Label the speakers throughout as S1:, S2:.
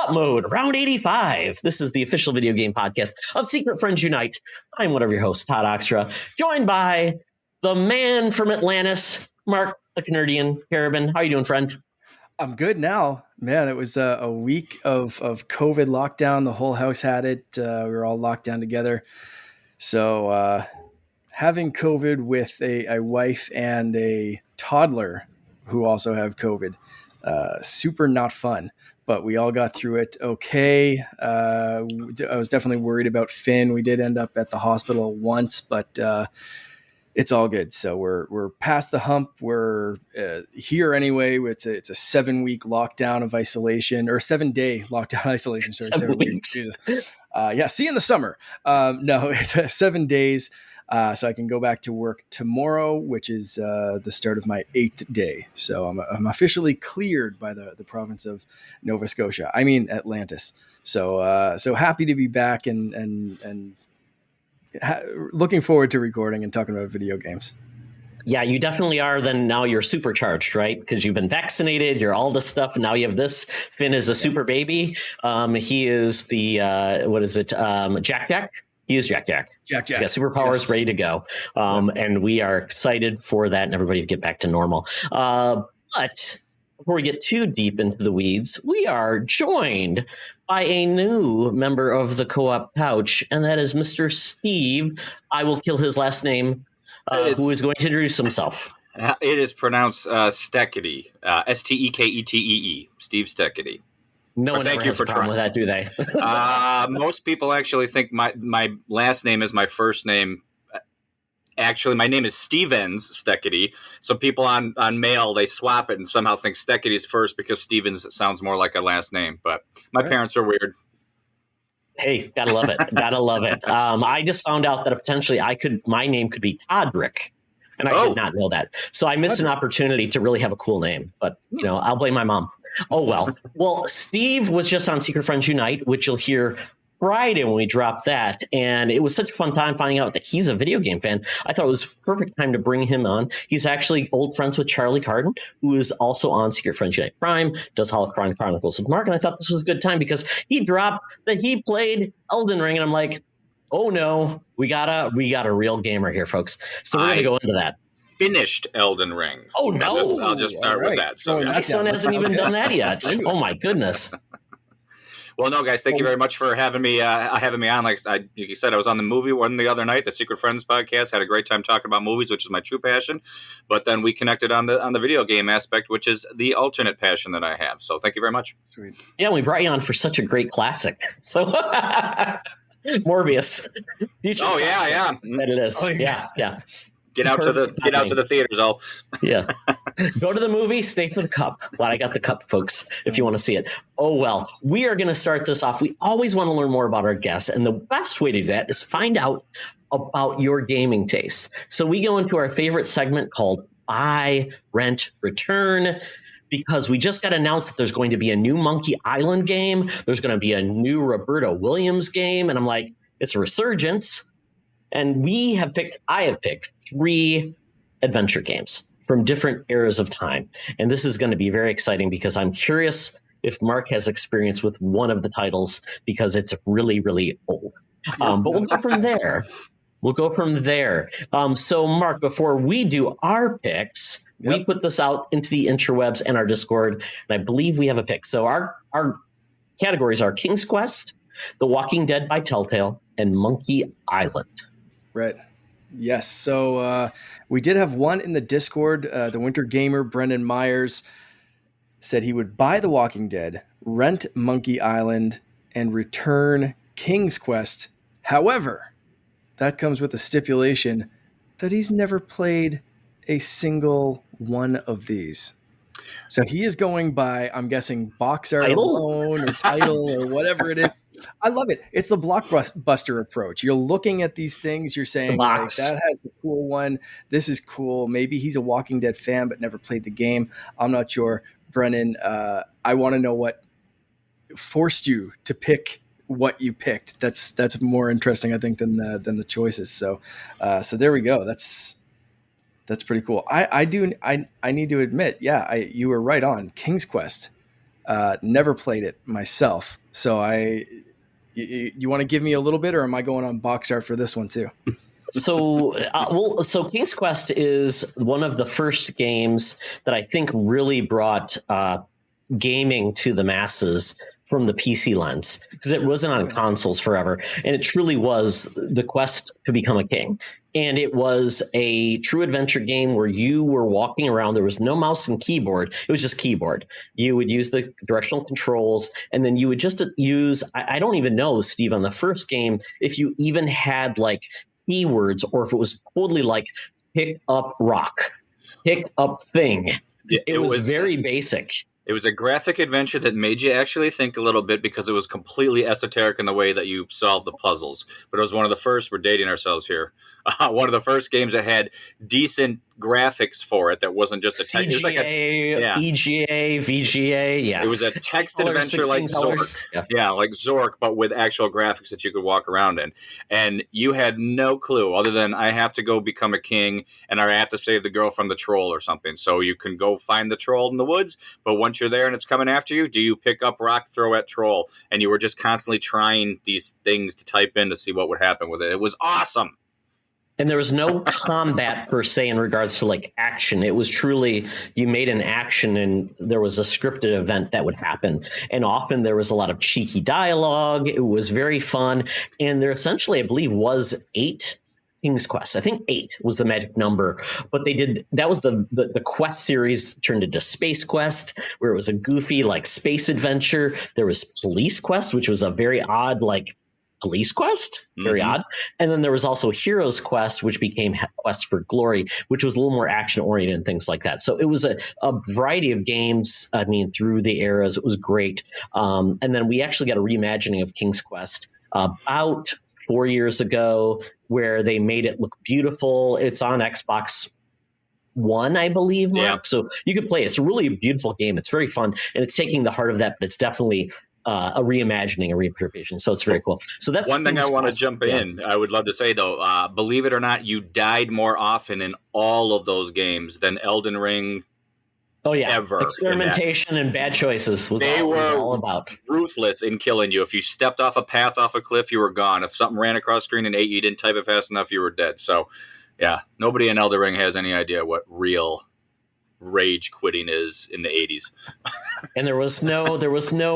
S1: Co-op Mode, Round 85. This is the official video game podcast of Secret Friends Unite. I'm one of your hosts, Todd Oxtra, joined by the man from Atlantis, Mark the Canadian Carabin. How are you doing, friend?
S2: I'm good now. Man, it was a week of COVID lockdown. The whole house had it. We were all locked down together. So having COVID with a wife and a toddler who also have COVID, super not fun. But we all got through it okay. I was definitely worried about Finn. We did end up at the hospital once, but it's all good. So we're past the hump. We're here anyway. It's a 7-week lockdown of isolation, or 7-day lockdown isolation. Sorry, 7 weeks. Jesus. Yeah, see you in the summer. No, it's 7 days. So I can go back to work tomorrow, which is the start of my 8th day. So I'm officially cleared by the province of Nova Scotia. I mean Atlantis. So happy to be back and looking forward to recording and talking about video games.
S1: Yeah, you definitely are. Then now you're supercharged, right? Because you've been vaccinated, you're all this stuff, and now you have this. Finn is a super baby. He is the Jack? He is Jack. He's got superpowers, yes. Ready to go. And we are excited for that and everybody to get back to normal. But before we get too deep into the weeds, we are joined by a new member of the Co-op Couch, and that is Mr. Steve. I will kill his last name, who is going to introduce himself.
S3: It is pronounced Steketee, Steketee, Steve Steketee.
S1: No one ever has a problem with that, do they?
S3: Most people actually think my last name is my first name. Actually, my name is Stevens Steketee. So people on mail, they swap it and somehow think Steketee's first because Stevens sounds more like a last name. But my parents are weird.
S1: Hey, gotta love it. Gotta love it. I just found out that potentially my name could be Toddrick. And I did not know that. So I missed an opportunity to really have a cool name. But, I'll blame my mom. Oh, well. Well, Steve was just on Secret Friends Unite, which you'll hear Friday when we drop that. And it was such a fun time finding out that he's a video game fan. I thought it was perfect time to bring him on. He's actually old friends with Charlie Carden, who is also on Secret Friends Unite Prime, does Holocron Chronicles of Mark. And I thought this was a good time because he dropped that he played Elden Ring. And I'm like, oh, no, we got a real gamer here, folks. So we're going to go into that.
S3: Finished Elden Ring.
S1: Oh, no.
S3: I'll just start with that. So
S1: my son hasn't even done that yet. Oh, my goodness.
S3: Well, no, guys, thank you very much for having me on. Like you said, I was on the movie one the other night, the Secret Friends podcast. Had a great time talking about movies, which is my true passion. But then we connected on the video game aspect, which is the alternate passion that I have. So thank you very much.
S2: Sweet.
S1: Yeah, we brought you on for such a great classic. So Morbius.
S3: Oh, yeah.
S1: That it is. Oh, yeah.
S3: Get out to the theaters, all.
S1: Yeah. Go to the movie, stay for the cup. Glad I got the cup, folks, if you want to see it. Oh, well, we are going to start this off. We always want to learn more about our guests. And the best way to do that is find out about your gaming tastes. So we go into our favorite segment called Buy, Rent, Return, because we just got announced that there's going to be a new Monkey Island game. There's going to be a new Roberta Williams game. And I'm like, it's a resurgence. And I have picked 3 adventure games from different eras of time. And this is going to be very exciting because I'm curious if Mark has experience with one of the titles because it's really, really old. But we'll go from there. So, Mark, before we do our picks, we put this out into the interwebs and our Discord, and I believe we have a pick. So our categories are King's Quest, The Walking Dead by Telltale, and Monkey Island.
S2: Right. Yes. So we did have one in the Discord. The Winter Gamer, Brendan Myers, said he would buy The Walking Dead, rent Monkey Island, and return King's Quest. However, that comes with a stipulation that he's never played a single one of these. So he is going by, I'm guessing, box art alone or title or whatever it is. I love it. It's the blockbuster approach. You're looking at these things. You're saying, like, that has a cool one. This is cool. Maybe he's a Walking Dead fan but never played the game. I'm not sure. Brennan, I want to know what forced you to pick what you picked. That's more interesting, I think, than the choices. So there we go. That's pretty cool. I need to admit, you were right on. King's Quest Never played it myself. So you want to give me a little bit, or am I going on box art for this one too?
S1: So King's Quest is one of the first games that I think really brought gaming to the masses from the PC lens, because it wasn't on consoles forever. And it truly was the quest to become a king. And it was a true adventure game where you were walking around. There was no mouse and keyboard. It was just keyboard. You would use the directional controls, and then you would just use, I don't even know, Steve, on the first game, if you even had like keywords, or if it was totally like pick up rock, pick up thing. It was very basic.
S3: It was a graphic adventure that made you actually think a little bit, because it was completely esoteric in the way that you solved the puzzles. But it was one of the first, we're dating ourselves here, one of the first games that had decent graphics for it, that wasn't just a text.
S1: CGA,
S3: It was like
S1: EGA, VGA, yeah.
S3: It was a text adventure like
S1: colors.
S3: Zork. Yeah, like Zork, but with actual graphics that you could walk around in. And you had no clue other than I have to go become a king, and I have to save the girl from the troll or something. So you can go find the troll in the woods, but once you're there and it's coming after you, do you pick up rock, throw at troll? And you were just constantly trying these things to type in to see what would happen with it. It was awesome.
S1: And there was no combat per se in regards to like action. It was truly, you made an action and there was a scripted event that would happen. And often there was a lot of cheeky dialogue. It was very fun. And there essentially, I believe, was 8 King's Quest. I think 8 was the magic number. But they did, that was the Quest series turned into Space Quest, where it was a goofy like space adventure. There was Police Quest, which was a very odd like Police Quest, very odd. And then there was also Heroes Quest, which became Quest for Glory, which was a little more action oriented and things like that. So it was a variety of games. I mean, through the eras, it was great. And then we actually got a reimagining of King's Quest about 4 years ago, where they made it look beautiful. It's on Xbox One, I believe, Mark. Yeah. So you can play it. It's a really beautiful game. It's very fun, and it's taking the heart of that, but it's definitely a reimagining, a reinterpretation. So it's very cool. So that's
S3: one thing I want to jump in. I would love to say, though, believe it or not, you died more often in all of those games than Elden Ring.
S1: Oh yeah,
S3: ever.
S1: Experimentation and bad choices was all about.
S3: Ruthless in killing you. If you stepped off a path, off a cliff, you were gone. If something ran across screen and ate you, didn't type it fast enough, you were dead. So, yeah, nobody in Elden Ring has any idea what real rage quitting is in the 80s.
S1: And there was no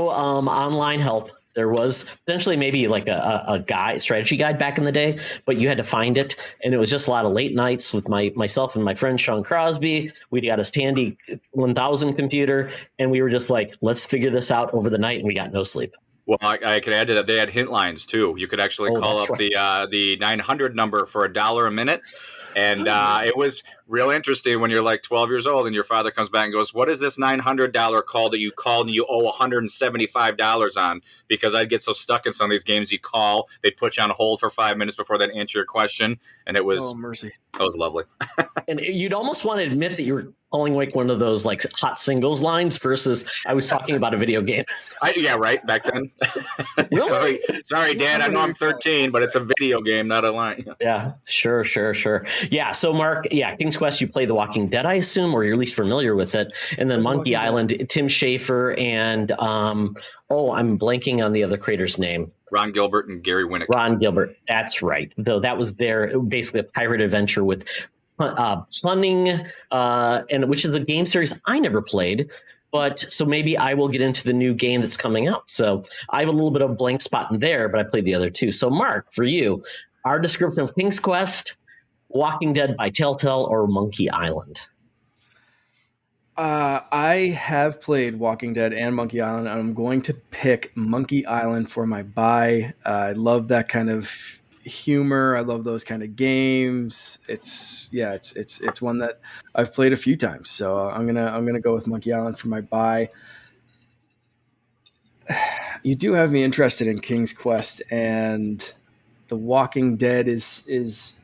S1: online help. There was potentially maybe like a strategy guide back in the day, but you had to find it. And it was just a lot of late nights with myself and my friend Sean Crosby. We got a Tandy 1000 computer, and we were just like, let's figure this out over the night, and we got no sleep.
S3: Well, I could add to that. They had hint lines too. You could actually call up the 900 number for $1 a minute. And it was real interesting when you're like 12 years old and your father comes back and goes, what is this $900 call that you called and you owe $175 on? Because I'd get so stuck in some of these games, you'd call, they'd put you on hold for 5 minutes before they'd answer your question. And it was,
S2: oh, mercy.
S3: That was lovely.
S1: And you'd almost want to admit that you were calling like one of those like hot singles lines versus I was talking about a video game.
S3: Yeah, right. Back then.
S1: Really?
S3: Sorry, Dad. I know I'm 13, but it's a video game, not a line.
S1: Yeah, sure. Yeah. So Mark, King's Quest, you play The Walking Dead, I assume, or you're at least familiar with it. And then Monkey Island, Tim Schafer, and I'm blanking on the other creator's name.
S3: Ron Gilbert and Gary Winnick.
S1: Ron Gilbert. That's right. Though that was basically a pirate adventure with punning, and which is a game series I never played. But so maybe I will get into the new game that's coming out. So I have a little bit of a blank spot in there, but I played the other two. So Mark, for you, our description of King's Quest, Walking Dead by Telltale, or Monkey Island?
S2: I have played Walking Dead and Monkey Island. And I'm going to pick Monkey Island for my buy. I love that kind of humor. I love those kind of games. It's one that I've played a few times. So I'm gonna go with Monkey Island for my buy. You do have me interested in King's Quest, and The Walking Dead is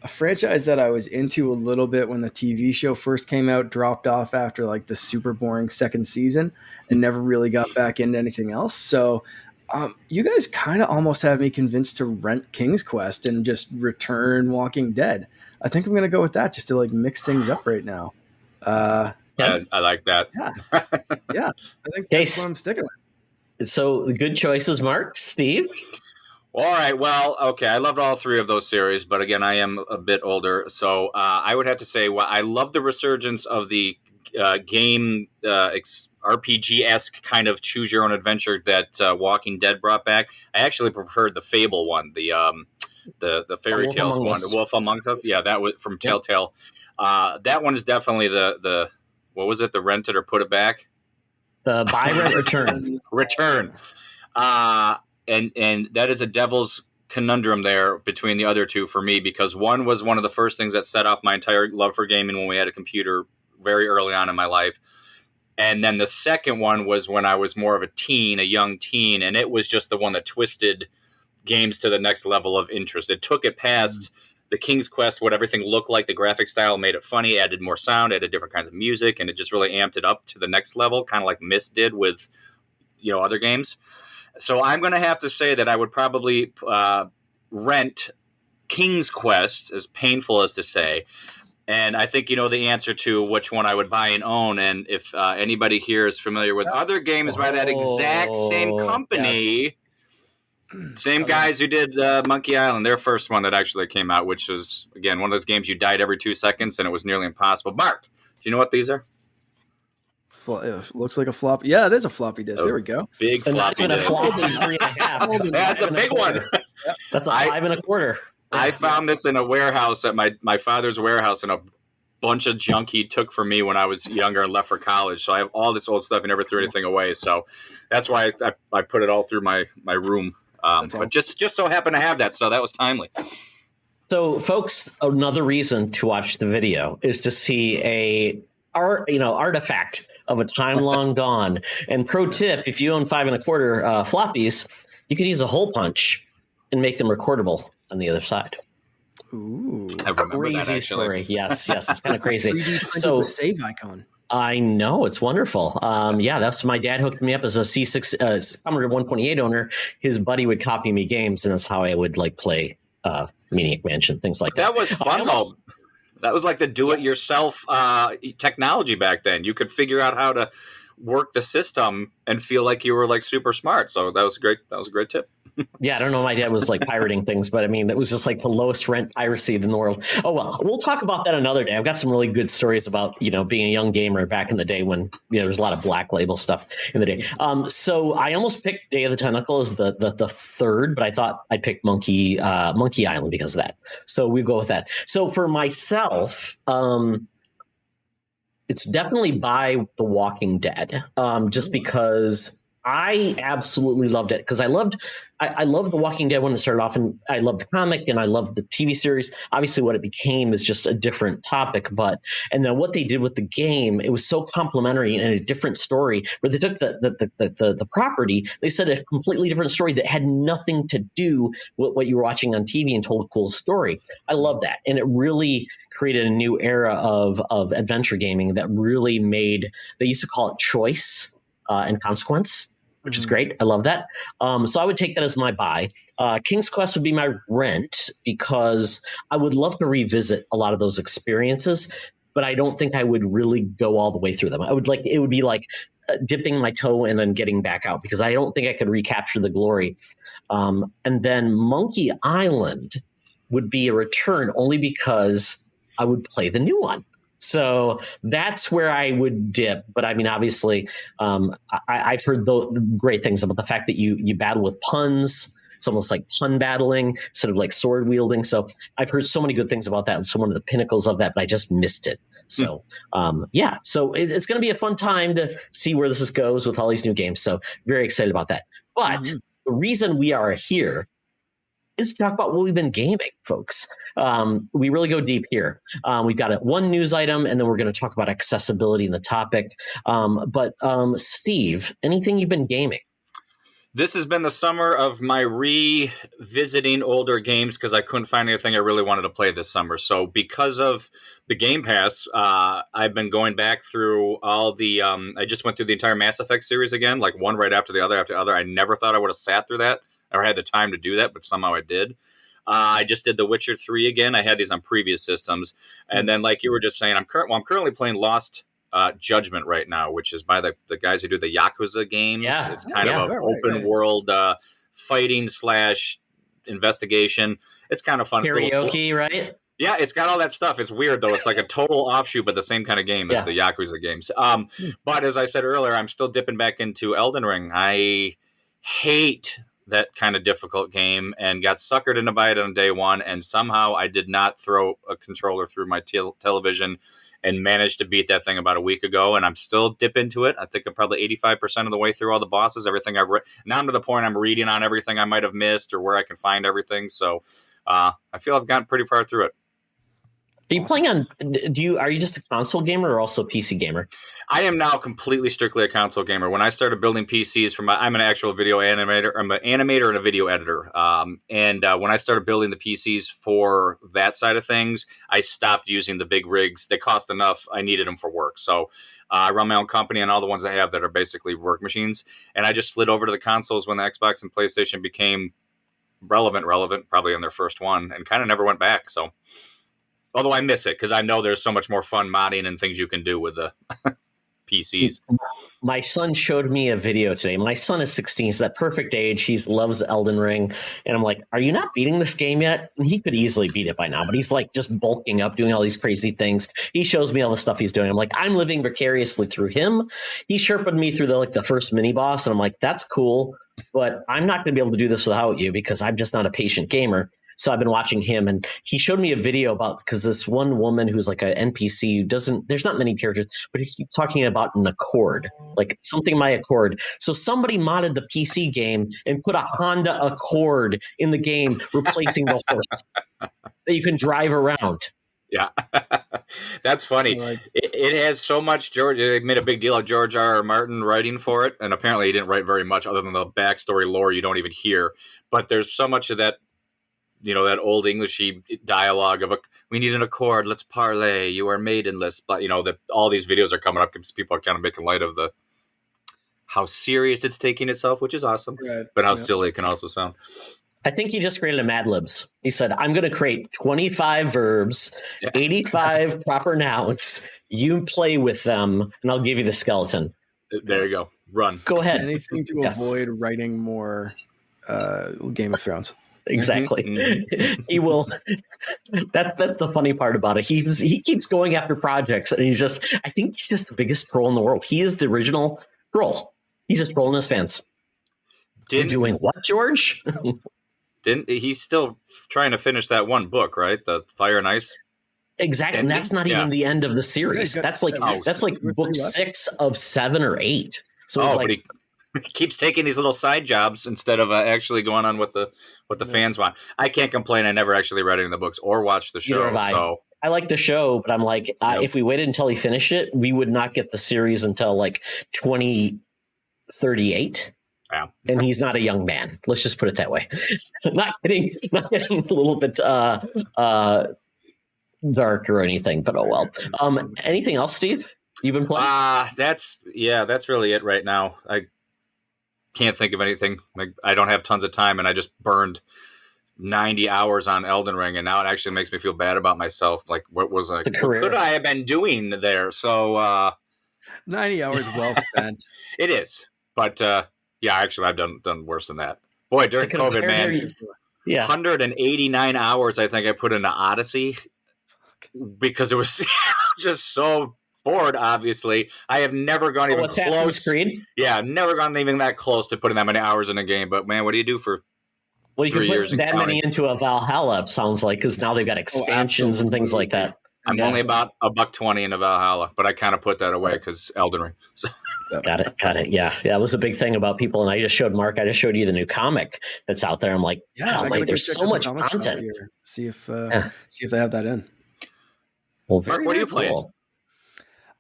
S2: a franchise that I was into a little bit when the TV show first came out, dropped off after like the super boring second season, and never really got back into anything else. So you guys kind of almost have me convinced to rent King's Quest and just return Walking Dead. I think I'm going to go with that just to like mix things up right now.
S1: Okay.
S3: I like that.
S2: Yeah. Yeah. I think
S1: Okay.
S2: that's what I'm sticking with.
S1: So good choices, Mark. Steve?
S3: All right. Well, okay. I loved all three of those series, but again, I am a bit older, so I would have to say, well, I love the resurgence of the game RPG-esque kind of choose your own adventure that Walking Dead brought back. I actually preferred the Fable one, the Fairy
S1: Wolf
S3: Tales
S1: Among
S3: one,
S1: Us.
S3: the Wolf Among Us. Yeah, that was from Telltale. That one is definitely the what was it? The Rent It or Put It Back?
S1: The buy, rent, return.
S3: Return. And that is a devil's conundrum there between the other two for me, because one was one of the first things that set off my entire love for gaming when we had a computer very early on in my life. And then the second one was when I was more of a young teen, and it was just the one that twisted games to the next level of interest. It took it past the King's Quest, what everything looked like, the graphic style made it funny, added more sound, added different kinds of music, and it just really amped it up to the next level, kind of like Myst did with other games. So I'm going to have to say that I would probably rent King's Quest, as painful as to say. And I think you know the answer to which one I would buy and own. And if anybody here is familiar with other games by that exact same company, same guys who did Monkey Island, their first one that actually came out, which was, again, one of those games you died every 2 seconds and it was nearly impossible. Mark, do you know what these are?
S2: Well, it looks like a floppy. Yeah, it is a floppy disk. There we go.
S3: Big floppy disk. That's a big one.
S1: That's a 5 1/4.
S3: I found this in a warehouse at my father's warehouse, in a bunch of junk he took from me when I was younger and left for college. So I have all this old stuff and never threw anything away. So that's why I put it all through my room. But just so happened to have that. So that was timely.
S1: So, folks, another reason to watch the video is to see artifact of a time long gone. And pro tip, if you own 5 1/4 floppies, you could use a hole punch and make them recordable on the other side.
S2: Ooh,
S3: I remember
S1: crazy
S3: that,
S1: story. Yes, it's kind of crazy.
S2: So the save icon.
S1: I know, it's wonderful. That's my dad hooked me up as a C6 Commodore 128 owner. His buddy would copy me games, and that's how I would play Maniac Mansion, things like that.
S3: That was fun though. That was like the do-it-yourself technology back then. You could figure out how to work the system and feel like you were super smart. So that was a great tip.
S1: Yeah, I don't know. My dad was pirating things, but I mean, that was just the lowest rent piracy in the world. Oh, well, we'll talk about that another day. I've got some really good stories about, being a young gamer back in the day when there was a lot of Black Label stuff in the day. So I almost picked Day of the Tentacle as the third, but I thought I'd pick Monkey Island because of that. So we go with that. So for myself, it's definitely by The Walking Dead, just because I absolutely loved it, because I loved The Walking Dead when it started off, and I loved the comic and I loved the TV series. Obviously, what it became is just a different topic, and then what they did with the game, it was so complementary and a different story, where they took the property, they said a completely different story that had nothing to do with what you were watching on TV and told a cool story. I love that, and it really created a new era of adventure gaming that really made. They used to call it choice and consequence, which is great. I love that. So I would take that as my buy. King's Quest would be my rent, because I would love to revisit a lot of those experiences, but I don't think I would really go all the way through them. It would be like dipping my toe and then getting back out, because I don't think I could recapture the glory. And then Monkey Island would be a return, only because I would play the new one. So that's where I would dip. But I mean, obviously, I've heard great things about the fact that you battle with puns. It's almost like pun battling instead of sword wielding. So I've heard so many good things about that, and so one of the pinnacles of that, but I just missed it. So so it's going to be a fun time to see where this goes with all these new games. So very excited about that. But the reason we are here is to talk about what we've been gaming, folks. We really go deep here. We've got one news item, and then we're going to talk about accessibility in the topic. But Steve, anything you've been gaming?
S3: This has been the summer of my revisiting older games, because I couldn't find anything I really wanted to play this summer. So because of the GamePass, I've been going back through all the I just went through the entire Mass Effect series again, one right after the other. I never thought I would have sat through that or had the time to do that, but somehow I did. I just did The Witcher 3 again. I had these on previous systems. And then, like you were just saying, I'm currently playing Lost Judgment right now, which is by the guys who do the Yakuza games.
S1: Yeah.
S3: It's kind
S1: Yeah.
S3: of an open world fighting / investigation. It's kind of fun.
S1: Karaoke, right?
S3: Yeah, it's got all that stuff. It's weird though. It's like a total offshoot, but the same kind of game as the Yakuza games. But as I said earlier, I'm still dipping back into Elden Ring. I hate that kind of difficult game and got suckered into by it on day one. And somehow I did not throw a controller through my television and managed to beat that thing about a week ago. And I'm still dip into it. I think I'm probably 85% of the way through all the bosses, everything I've read. Now I'm to the point I'm reading on everything I might have missed or where I can find everything. So I feel I've gotten pretty far through it.
S1: Are you playing on? Are you just a console gamer or also PC gamer?
S3: I am now completely strictly a console gamer. When I started building PCs I'm an actual video animator. I'm an animator and a video editor. When I started building the PCs for that side of things, I stopped using the big rigs. They cost enough. I needed them for work. So I run my own company, and all the ones I have that are basically work machines. And I just slid over to the consoles when the Xbox and PlayStation became relevant, probably in their first one, and kind of never went back. So. Although I miss it because I know there's so much more fun modding and things you can do with the PCs.
S1: My son showed me a video today. My son is 16, so that perfect age. He loves Elden Ring. And I'm like, are you not beating this game yet? And he could easily beat it by now, but he's like just bulking up, doing all these crazy things. He shows me all the stuff he's doing. I'm like, I'm living vicariously through him. He Sherpa'd me through the first mini boss. And I'm like, that's cool, but I'm not going to be able to do this without you because I'm just not a patient gamer. So I've been watching him, and he showed me a video about, because this one woman who's like an NPC who there's not many characters, but he's talking about an Accord, like something my Accord. So somebody modded the PC game and put a Honda Accord in the game, replacing the horse that you can drive around.
S3: Yeah, that's funny. It has so much They made a big deal of George R.R. Martin writing for it, and apparently he didn't write very much other than the backstory lore you don't even hear. But there's so much of that. That old Englishy dialogue of we need an Accord, let's parlay, you are maidenless. But that all these videos are coming up because people are kind of making light of how serious it's taking itself, which is awesome, but how silly it can also sound.
S1: I think he just created a Mad Libs. He said, I'm going to create 25 verbs, 85 proper nouns. You play with them, and I'll give you the skeleton.
S3: There you go. Run.
S1: Go ahead.
S2: Anything to avoid writing more Game of Thrones.
S1: Exactly. Mm-hmm. He will. That's the funny part about it. He keeps going after projects, and I think he's just the biggest troll in the world. He is the original troll. He's just trolling his fans. Doing what, George?
S3: He's still trying to finish that one book, right? The Fire and Ice.
S1: Exactly, and that's not even the end of the series. That's like book 6 of 7 or 8. So it's
S3: but he keeps taking these little side jobs instead of actually going on what the fans want. I can't complain. I never actually read any of the books or watched the show. So
S1: I like the show, but I'm like, if we waited until he finished it, we would not get the series until like 2038.
S3: Yeah.
S1: And he's not a young man. Let's just put it that way. Not getting a little bit dark or anything, but oh well. Anything else, Steve? You've been playing?
S3: That's really it right now. I can't think of anything. I don't have tons of time, and I just burned 90 hours on Elden Ring, and now it actually makes me feel bad about myself. Like, what could I have been doing there? So
S2: 90 hours well spent.
S3: It is, but actually, I've done worse than that. Boy, during COVID, man, 189 hours I think I put into Odyssey because it was just so bored. Obviously, I have never gone even close.
S1: Creed?
S3: Yeah, never gone even that close to putting that many hours in a game. But man, what do you do for?
S1: Well, you can put that many into a Valhalla. It sounds like, because now they've got expansions and things like that.
S3: I'm only about $120 in a Valhalla, but I kind of put that away because Elden Ring. So.
S1: Got it. Yeah, that was a big thing about people. And I just showed you the new comic that's out there. I'm like, there's so much content.
S2: See if they have that in.
S1: Well,
S3: Mark, what are you playing?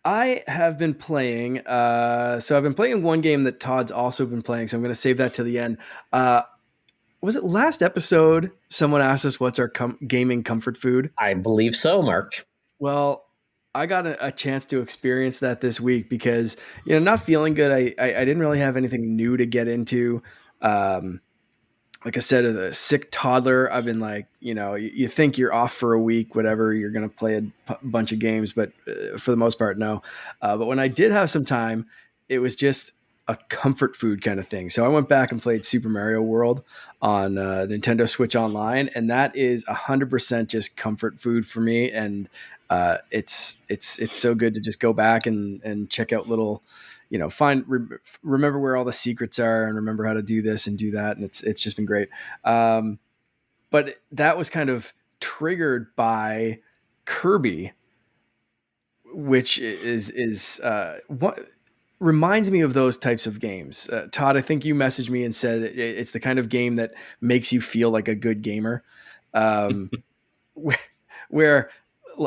S2: I have been playing. So I've been playing one game that Todd's also been playing. So I'm going to save that to the end. Was it last episode someone asked us what's our gaming comfort food?
S1: I believe so, Mark.
S2: Well, I got a chance to experience that this week because, not feeling good. I didn't really have anything new to get into. like I said, a sick toddler. I've been like, you think you're off for a week, whatever, you're going to play a bunch of games, but for the most part, no. But when I did have some time, it was just a comfort food kind of thing. So I went back and played Super Mario World on Nintendo Switch Online, and that is 100% just comfort food for me. And it's so good to just go back and check out little, remember where all the secrets are and remember how to do this and do that. And it's just been great. But that was kind of triggered by Kirby, which is what reminds me of those types of games. Todd, I think you messaged me and said it's the kind of game that makes you feel like a good gamer. Where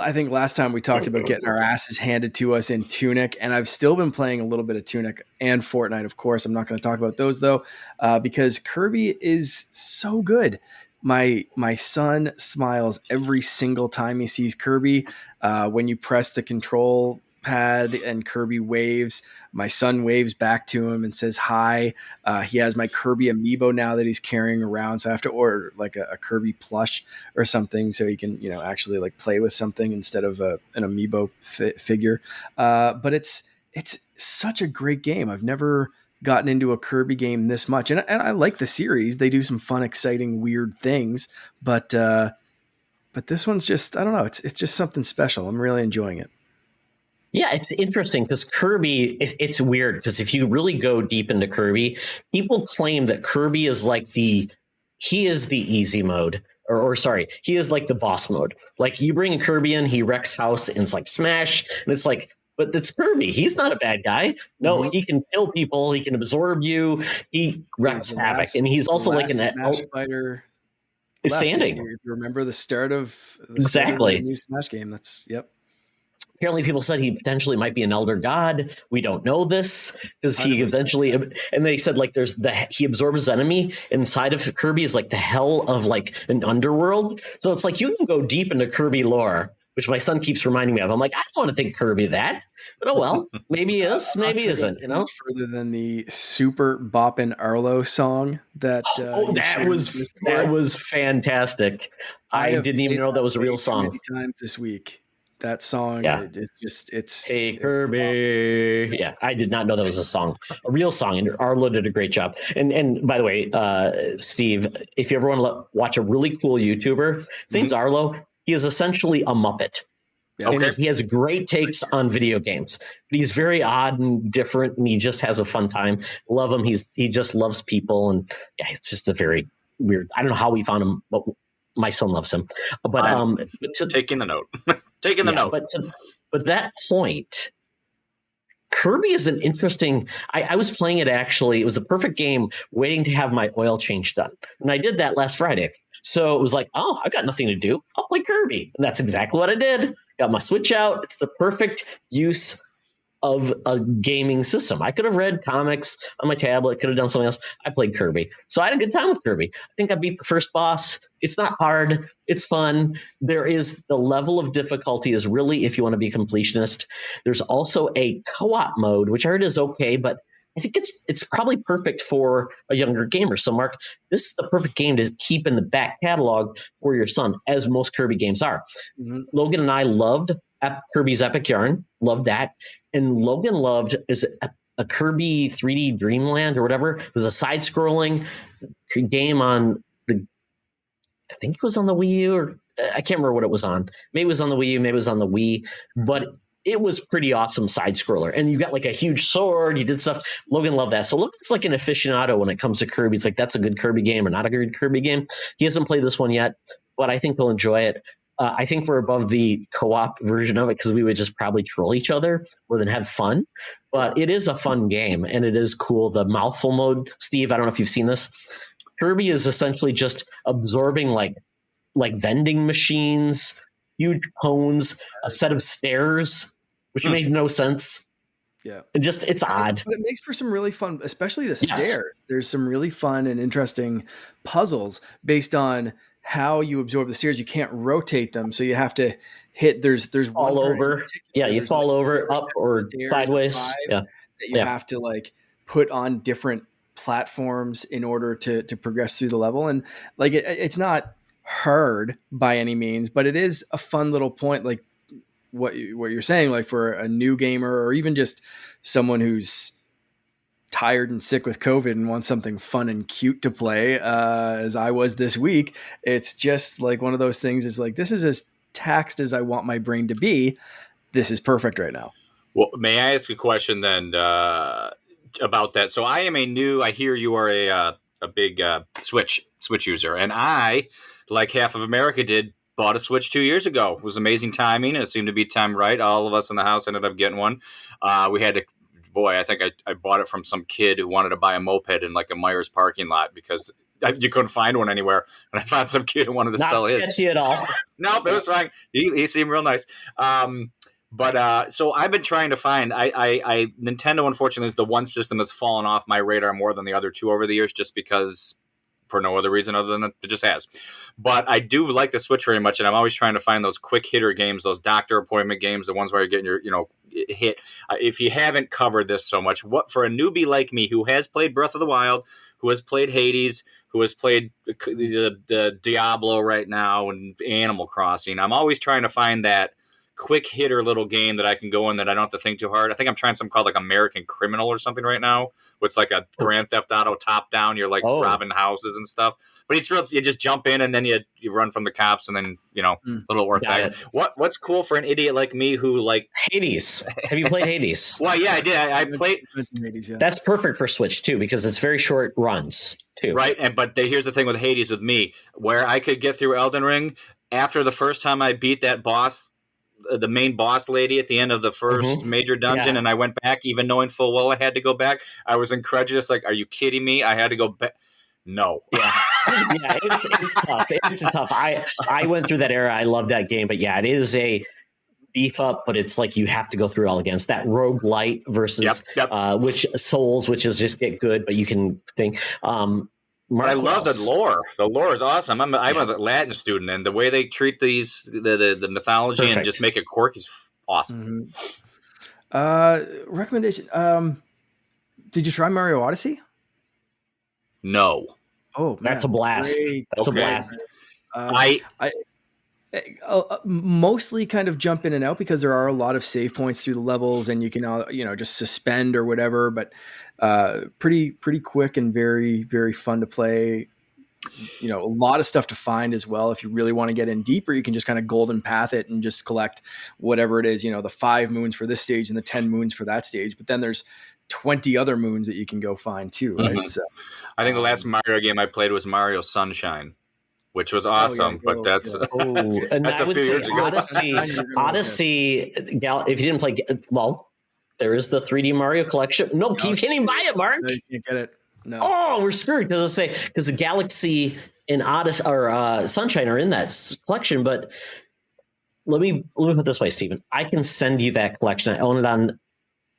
S2: I think last time we talked about getting our asses handed to us in Tunic, and I've still been playing a little bit of Tunic and Fortnite, of course. I'm not going to talk about those though, because Kirby is so good. My son smiles every single time he sees Kirby. When you press the control pad and Kirby waves, my son waves back to him and says hi. He has my Kirby amiibo now that he's carrying around, so I have to order like a Kirby plush or something so he can actually like play with something instead of an amiibo figure. But it's such a great game. I've never gotten into a Kirby game this much, and I like the series. They do some fun, exciting, weird things, but this one's just, I don't know, it's just something special. I'm really enjoying it.
S1: Yeah, it's interesting because Kirby, it's weird because if you really go deep into Kirby, people claim that Kirby is like he is the easy mode, or sorry, he is like the boss mode. Like you bring a Kirby in, he wrecks house and it's like Smash, and it's like, but it's Kirby. He's not a bad guy. No, he can kill people. He can absorb you. He wrecks havoc, and he's also like an
S2: Smash fighter.
S1: Is standing.
S2: If you remember the start of
S1: exactly
S2: the new Smash game, that's yep.
S1: Apparently people said he potentially might be an elder god. We don't know this because he eventually, and they said like he absorbs enemy inside of Kirby is like the hell of like an underworld. So it's like you can go deep into Kirby lore, which my son keeps reminding me of. I'm like, I don't want to think Kirby that, but oh well, maybe he is, maybe he isn't.
S2: Further than the super boppin' Arlo song that
S1: that was fantastic. I didn't even know that was a real song.
S2: Many times this week. That song, it's
S1: Hey Kirby. Yeah, I did not know that was a song, a real song, and Arlo did a great job. And by the way, Steve, if you ever want to watch a really cool YouTuber, his name's Arlo. He is essentially a Muppet. Okay. And he has great takes on video games. But he's very odd and different, and he just has a fun time. Love him. He just loves people, and yeah, it's just a very weird. I don't know how we found him, but my son loves him. But
S3: taking the note. Taking the note.
S1: But that point, Kirby is an interesting. I was playing it actually. It was the perfect game waiting to have my oil change done. And I did that last Friday. So it was like, oh, I've got nothing to do. I'll play Kirby. And that's exactly what I did. Got my Switch out. It's the perfect use of a gaming system. I could have read comics on my tablet, could have done something else. I played Kirby. So I had a good time with Kirby. I think I beat the first boss. It's not hard. It's fun. There is the level of difficulty is really if you want to be a completionist. There's also a co-op mode, which I heard is okay, but I think it's probably perfect for a younger gamer. So Mark, this is the perfect game to keep in the back catalog for your son, as most Kirby games are. Mm-hmm. Logan and I loved Kirby's Epic Yarn. Loved that. And Logan loved a Kirby 3D Dreamland or whatever. It was a side-scrolling game on I think it was on the Wii U, or I can't remember what it was on. Maybe it was on the Wii U, maybe it was on the Wii, but it was pretty awesome side-scroller. And you got like a huge sword, you did stuff. Logan loved that. So Logan's like an aficionado when it comes to Kirby. It's like, that's a good Kirby game or not a good Kirby game. He hasn't played this one yet, but I think they'll enjoy it. I think we're above the co-op version of it because we would just probably troll each other more than have fun. But it is a fun game, and it is cool. The mouthful mode, Steve, I don't know if you've seen this. Kirby is essentially just absorbing like vending machines, huge cones, a set of stairs, which made no sense.
S2: Yeah.
S1: And just, it's odd.
S2: But it makes for some really fun, especially the stairs. There's some really fun and interesting puzzles based on how you absorb the stairs. You can't rotate them, so you have to hit. There's
S1: all over. Yeah, you fall over, up or sideways.
S2: That you have to like put on different platforms in order to progress through the level. And like it's not hard by any means, but it is a fun little point, like what you're saying, like for a new gamer or even just someone who's tired and sick with COVID and wants something fun and cute to play, as I was this week. It's just like one of those things is like, this is as taxed as I want my brain to be. This is perfect right now.
S3: Well, may I ask a question then about that? So I hear you are a big Switch user, and I, like half of America did, bought a Switch 2 years ago. It was amazing timing. It seemed to be timed right. All of us in the house ended up getting one. We had to, I think I bought it from some kid who wanted to buy a moped in like a Myers parking lot because you couldn't find one anywewhere. And I found some kid who wanted to sell his.
S1: Not sketchy at all.
S3: Nope, it was fine. He seemed real nice. So I've been trying to find. Nintendo, unfortunately, is the one system that's fallen off my radar more than the other two over the years, just because, for no other reason other than it just has. But I do like the Switch very much, and I'm always trying to find those quick hitter games, those doctor appointment games, the ones where you're getting your hit. If you haven't covered this so much, what for a newbie like me who has played Breath of the Wild, who has played Hades, who has played the Diablo right now and Animal Crossing, I'm always trying to find that quick hitter little game that I can go in that I don't have to think too hard. I think I'm trying something called like American Criminal or something right now. Where it's like a Grand Theft Auto top down. You're like robbing houses and stuff. But it's real. You just jump in and then you run from the cops and then little orthogonal. What's cool for an idiot like me who like
S1: Hades? Have you played Hades?
S3: Well, yeah, I did. I played
S2: Hades, yeah.
S1: That's perfect for Switch too because it's very short runs too.
S3: Right, but here's the thing with Hades with me, where I could get through Elden Ring after the first time I beat that boss. The main boss lady at the end of the first major dungeon, and I went back even knowing full well I had to go back. I was incredulous, like, are you kidding me? I had to go back. No.
S1: Yeah. It's tough. It's tough. I went through that era. I love that game, but yeah, it is a beef up, but it's like you have to go through it all again. It's that roguelite versus which Souls, which is just get good, but you can think
S3: I love the lore. The lore is awesome. I'm a Latin student, and the way they treat these the mythology and just make it quirky is awesome.
S2: Recommendation. Did you try Mario Odyssey?
S3: No.
S2: Oh, man.
S1: That's a blast.
S2: Great.
S1: That's a blast.
S2: I mostly kind of jump in and out because there are a lot of save points through the levels, and you can just suspend or whatever. But pretty quick and very, very fun to play. A lot of stuff to find as well. If you really want to get in deeper, you can just kind of golden path it and just collect whatever it is. The 5 moons for this stage and the 10 moons for that stage. But then there's 20 other moons that you can go find too, right?
S3: Mm-hmm.
S2: So,
S3: I think the last Mario game I played was Mario Sunshine, which was awesome. But that's
S1: and
S3: that's
S1: I
S3: a
S1: would
S3: few
S1: say
S3: years ago.
S1: Odyssey. If you didn't play, there is the 3D Mario collection. No, you can't even buy it, Mark.
S2: No, you can't get it. No.
S1: Oh, we're screwed because the Galaxy and Odyssey or Sunshine are in that collection. But let me put it this way, Stephen. I can send you that collection. I own it on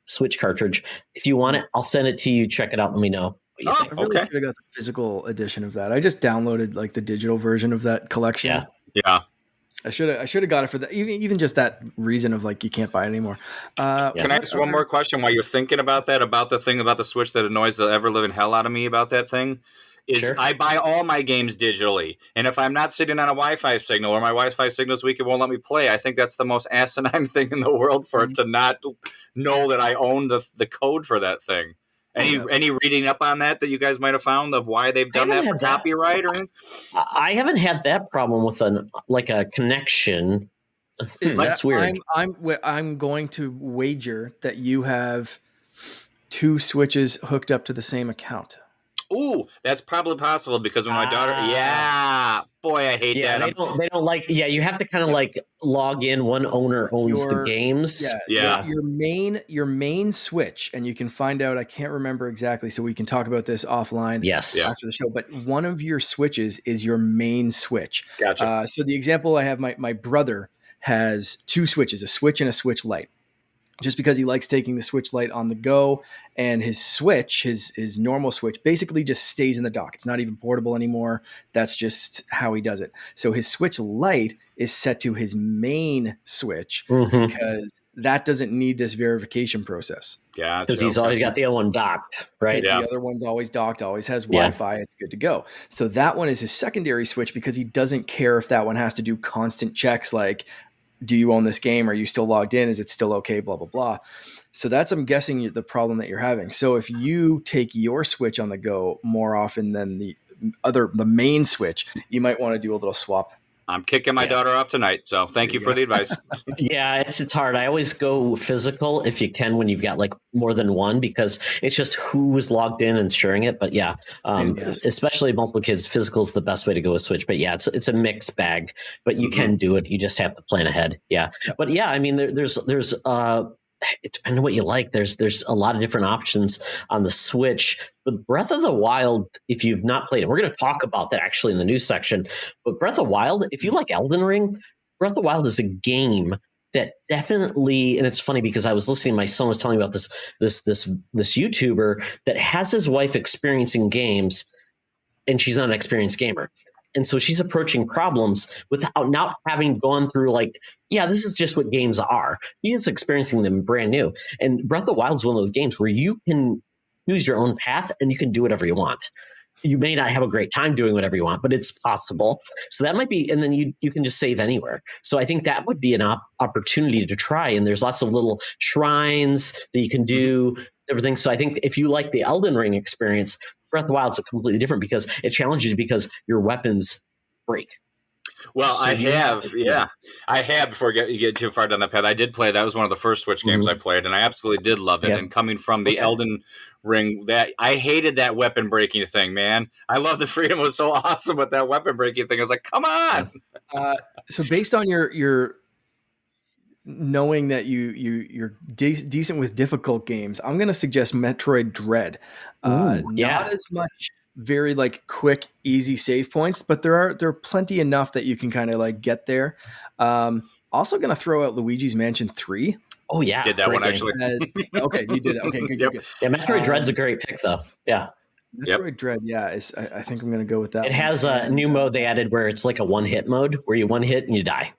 S1: Switch cartridge. If you want it, I'll send it to you. Check it out. Let me know.
S2: I really should have got the physical edition of that. I just downloaded like the digital version of that collection.
S3: Yeah.
S2: I should have got it for that. Even just that reason of like you can't buy it anymore.
S3: Can I ask one more question while you're thinking about that? About the thing about the Switch that annoys the ever living hell out of me about that thing is I buy all my games digitally, and if I'm not sitting on a Wi-Fi signal or my Wi-Fi signal's weak, it won't let me play. I think that's the most asinine thing in the world for it to not know that I own the code for that thing. Any reading up on that you guys might have found of why they've done that for copyright or anything?
S1: I haven't had that problem with a connection. That's weird.
S2: I'm going to wager that you have 2 Switches hooked up to the same account.
S3: Ooh, that's probably possible because when my daughter, boy, I hate that.
S1: They don't like. Yeah, you have to kind of like log in. One owner owns the games.
S2: Your main Switch, and you can find out. I can't remember exactly, so we can talk about this offline.
S1: Yes,
S2: after the show. But one of your Switches is your main Switch.
S3: Gotcha.
S2: So the example I have, my brother has 2 Switches, a Switch and a Switch Lite. Just because he likes taking the Switch Lite on the go, and his Switch, his normal Switch, basically just stays in the dock. It's not even portable anymore. That's just how he does it. So his Switch Lite is set to his main Switch because that doesn't need this verification process.
S3: Yeah,
S1: because he's always got the other one docked, right?
S2: The other one's always docked, always has Wi-Fi. It's good to go. So that one is his secondary switch because he doesn't care if that one has to do constant checks like, do you own this game? Are you still logged in? Is it still okay? Blah, blah, blah. So that's, I'm guessing, the problem that you're having. So if you take your Switch on the go more often than the main Switch, you might want to do a little swap.
S3: I'm kicking my daughter off tonight, so thank you for the advice.
S1: Yeah, it's hard. I always go physical if you can when you've got like more than one, because it's just who's logged in and sharing it. But especially multiple kids, physical is the best way to go with Switch. But yeah, it's a mixed bag, but you can do it. You just have to plan ahead. Yeah. But yeah, I mean, there's it depends on what you like. There's a lot of different options on the Switch. But Breath of the Wild, if you've not played it, we're going to talk about that actually in the news section. But Breath of the Wild, if you like Elden Ring, Breath of the Wild is a game that definitely, and it's funny because I was listening, my son was telling me about this YouTuber that has his wife experiencing games, and she's not an experienced gamer. And so she's approaching problems without not having gone through this is just what games are. She's experiencing them brand new. And Breath of the Wild is one of those games where you can choose your own path and you can do whatever you want. You may not have a great time doing whatever you want, but it's possible. So that might be, and then you can just save anywhere. So I think that would be an opportunity to try. And there's lots of little shrines that you can do, everything. So I think if you like the Elden Ring experience, Breath of the Wild is completely different because it challenges you because your weapons break.
S3: Well, so I have before you get too far down that path. I did play. That was one of the first Switch games I played, and I absolutely did love it. Yeah. And coming from the Elden Ring, that I hated that weapon breaking thing, man. I love the freedom was so awesome with that weapon breaking thing. I was like, come on.
S2: So based on your knowing that you're decent with difficult games, I'm going to suggest Metroid Dread. Not as much very quick, easy save points, but there are plenty enough that you can kind of get there. Also going to throw out Luigi's Mansion 3.
S1: Oh yeah,
S3: did that one actually?
S2: Okay, you did it. Okay, good.
S3: Yep.
S2: Good.
S1: Yeah, Metroid Dread's a great pick though. Yeah.
S2: Metroid Dread, I think I'm going to go with that.
S1: It has a new mode they added where it's like a one-hit mode where you one hit and you die.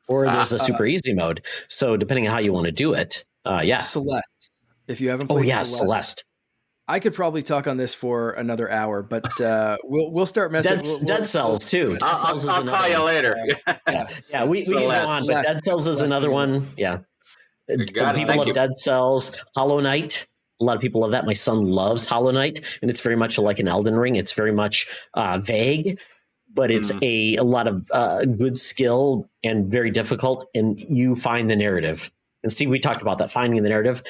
S1: Or there's a super easy mode. So depending on how you want to do it,
S2: Celeste. If you haven't played
S1: Celeste.
S2: I could probably talk on this for another hour, but we'll start messing.
S1: Dead Cells too.
S3: I'll call you later.
S1: Yeah, we can go on, but Dead Cells is another one. Yeah, people love Dead Cells. Hollow Knight. A lot of people love that. My son loves Hollow Knight, and it's very much like an Elden Ring. It's very much vague, but it's a lot of good skill and very difficult, and you find the narrative. And Steve, we talked about that, finding the narrative.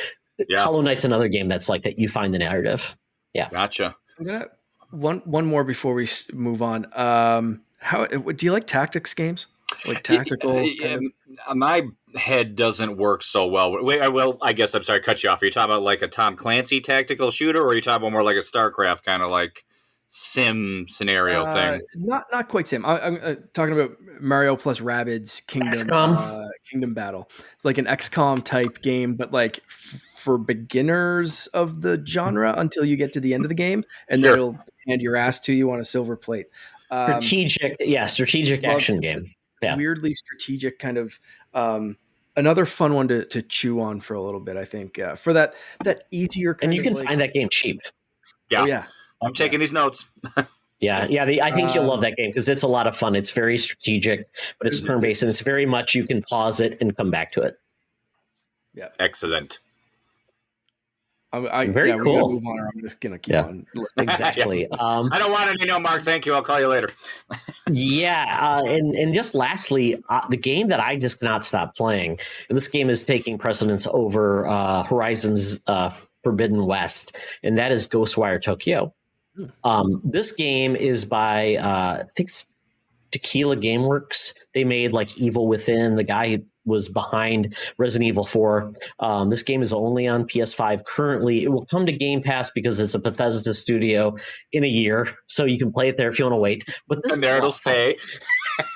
S1: Yeah. Hollow Knight's another game that's like that. You find the narrative. Yeah.
S3: Gotcha.
S2: One more before we move on. How do you like tactics games? Like tactical?
S3: My head doesn't work so well. Wait, I guess I'm sorry, cut you off. Are you talking about like a Tom Clancy tactical shooter, or are you talking about more like a StarCraft kind of like sim scenario thing?
S2: Not quite sim. I'm talking about Mario plus Rabbids Kingdom Battle. It's like an XCOM type game, but like for beginners of the genre until you get to the end of the game, and then it'll hand your ass to you on a silver plate.
S1: Strategic action game. Yeah.
S2: Weirdly strategic kind of another fun one to chew on for a little bit, I think, for that easier kind
S1: and you can find that game cheap.
S3: Yeah. Oh, yeah. I'm taking these notes.
S1: I think you'll love that game because it's a lot of fun. It's very strategic, but it's turn-based, and it's very much you can pause it and come back to it.
S2: Yeah.
S3: Excellent.
S1: Very cool.
S2: Move on, or I'm just gonna keep on.
S1: Exactly.
S3: I don't want any Mark. Thank you. I'll call you later.
S1: And just lastly, the game that I just cannot stop playing, and this game is taking precedence over Horizon's Forbidden West, and that is GhostWire Tokyo. This game is by I think it's Tequila Gameworks. They made like Evil Within. The guy who was behind Resident Evil 4. This game is only on PS5 currently. It will come to Game Pass because it's a Bethesda studio in a year, so you can play it there if you want to wait. But this
S3: and there it'll stay.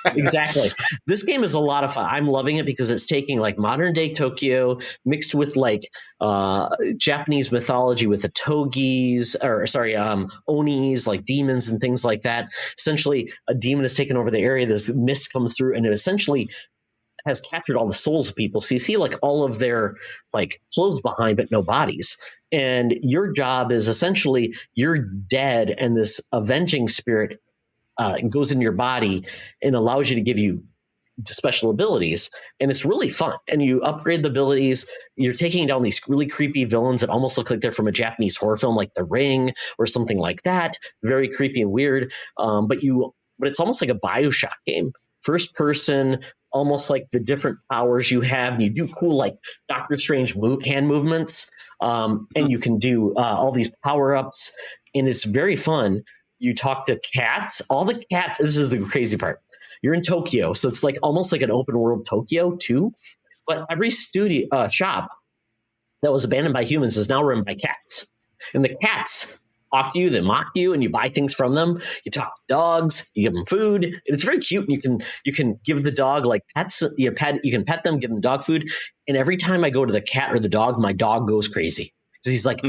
S1: Exactly. This game is a lot of fun. I'm loving it because it's taking like modern day Tokyo mixed with like Japanese mythology with the onis, like demons and things like that. Essentially, a demon has taken over the area. This mist comes through, and it essentially has captured all the souls of people. So you see like all of their like clothes behind, but no bodies. And your job is essentially you're dead, and this avenging spirit goes in your body and allows you to give you special abilities, and it's really fun. And you upgrade the abilities. You're taking down these really creepy villains that almost look like they're from a Japanese horror film, like The Ring or something like that. Very creepy and weird. But it's almost like a BioShock game, first person, almost like the different powers you have. And you do cool like Doctor Strange hand movements, and you can do all these power ups, and it's very fun. You talk to cats. All the cats. This is the crazy part. You're in Tokyo, so it's like almost like an open world Tokyo too. But every shop that was abandoned by humans is now run by cats, and the cats talk to you, they mock you, and you buy things from them. You talk to dogs, you give them food, and it's very cute. And you can give the dog like pets. You can pet them, give them dog food. And every time I go to the cat or the dog, my dog goes crazy because he's like,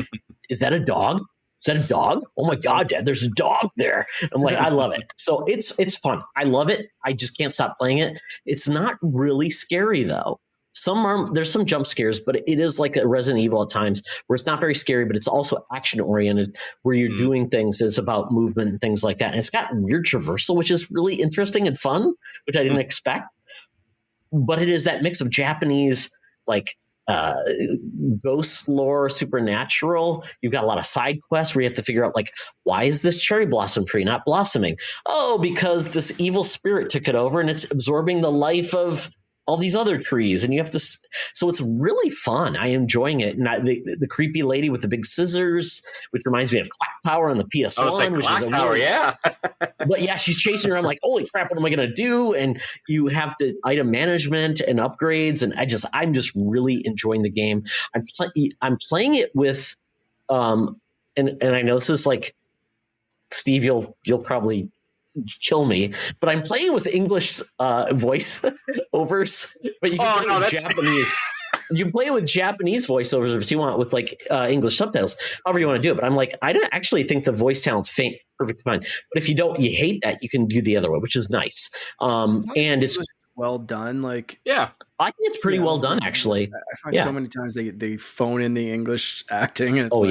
S1: "Is that a dog? Is that a dog? Oh my God, Dad, there's a dog there." I'm like, I love it. So it's fun. I love it. I just can't stop playing it. It's not really scary though. There's some jump scares, but it is like a Resident Evil at times where it's not very scary, but it's also action oriented where you're doing things. It's about movement and things like that. And it's got weird traversal, which is really interesting and fun, which I didn't expect. But it is that mix of Japanese, like, ghost lore, supernatural. You've got a lot of side quests where you have to figure out like, why is this cherry blossom tree not blossoming? Oh, because this evil spirit took it over and it's absorbing the life of all these other trees, and you have to. So it's really fun. I'm enjoying it. And the creepy lady with the big scissors, which reminds me of Clock Tower on the PS1.
S3: Oh, it's like Clock Tower, yeah.
S1: But yeah, she's chasing her. I'm like, holy crap, what am I going to do? And you have the item management and upgrades, and I'm just really enjoying the game. I'm playing it with, and I know this is like, Steve, you'll probably kill me, but I'm playing with English voice overs, but you can play with Japanese. You can play with Japanese voiceovers if you want with like English subtitles, however you want to do it. But I'm like, I don't actually think the voice talent's perfect fine. But if you hate that, you can do the other way, which is nice. And it's
S2: well done. Like,
S3: yeah,
S1: I think it's pretty well done actually.
S2: I find so many times they phone in the English acting. And it's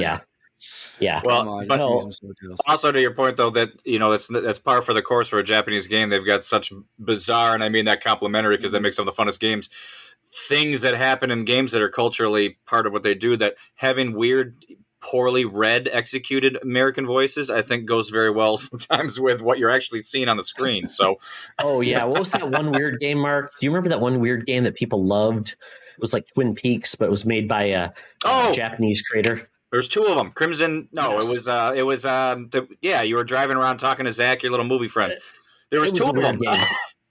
S1: yeah.
S3: Well, but also to your point though, that that's par for the course for a Japanese game. They've got such bizarre, and I mean that complimentary because they make some of the funnest games, things that happen in games that are culturally part of what they do, that having weird, poorly read, executed American voices, I think goes very well sometimes with what you're actually seeing on the screen. So,
S1: oh yeah, what was that one weird game, Mark? Do you remember that one weird game that people loved? It was like Twin Peaks, but it was made by a Japanese creator.
S3: There's two of them. Crimson. No, yes. It was. You were driving around talking to Zach, your little movie friend. There was two of them. Yeah.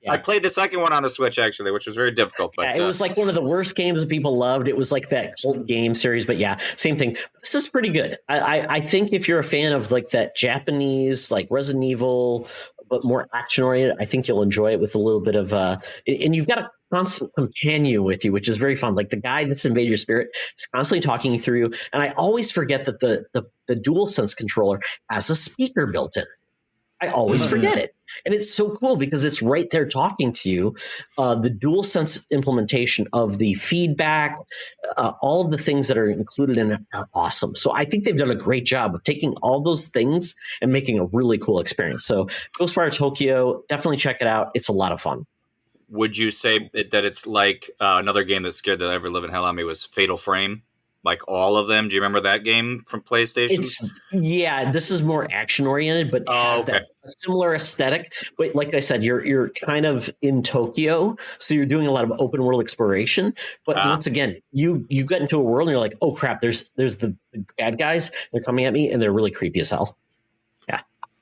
S3: I played the second one on the Switch actually, which was very difficult. But
S1: it was like one of the worst games that people loved. It was like that cult game series, but yeah, same thing. This is pretty good. I think if you're a fan of like that Japanese, like Resident Evil, but more action oriented, I think you'll enjoy it with a little bit of and you've got a constant companion with you, which is very fun. Like the guy that's invaded your spirit is constantly talking you through. And I always forget that the DualSense controller has a speaker built in. I always forget it. And it's so cool because it's right there talking to you. The DualSense implementation of the feedback, all of the things that are included in it are awesome. So I think they've done a great job of taking all those things and making a really cool experience. So GhostWire Tokyo, definitely check it out. It's a lot of fun.
S3: Would you say that it's like another game that scared the ever living hell out of me was Fatal Frame? Like all of them? Do you remember that game from PlayStation?
S1: This is more action oriented, but has that a similar aesthetic. But like I said, you're kind of in Tokyo, so you're doing a lot of open world exploration. But once again, you get into a world and you're like, oh crap, there's the bad guys. They're coming at me and they're really creepy as hell. Yeah.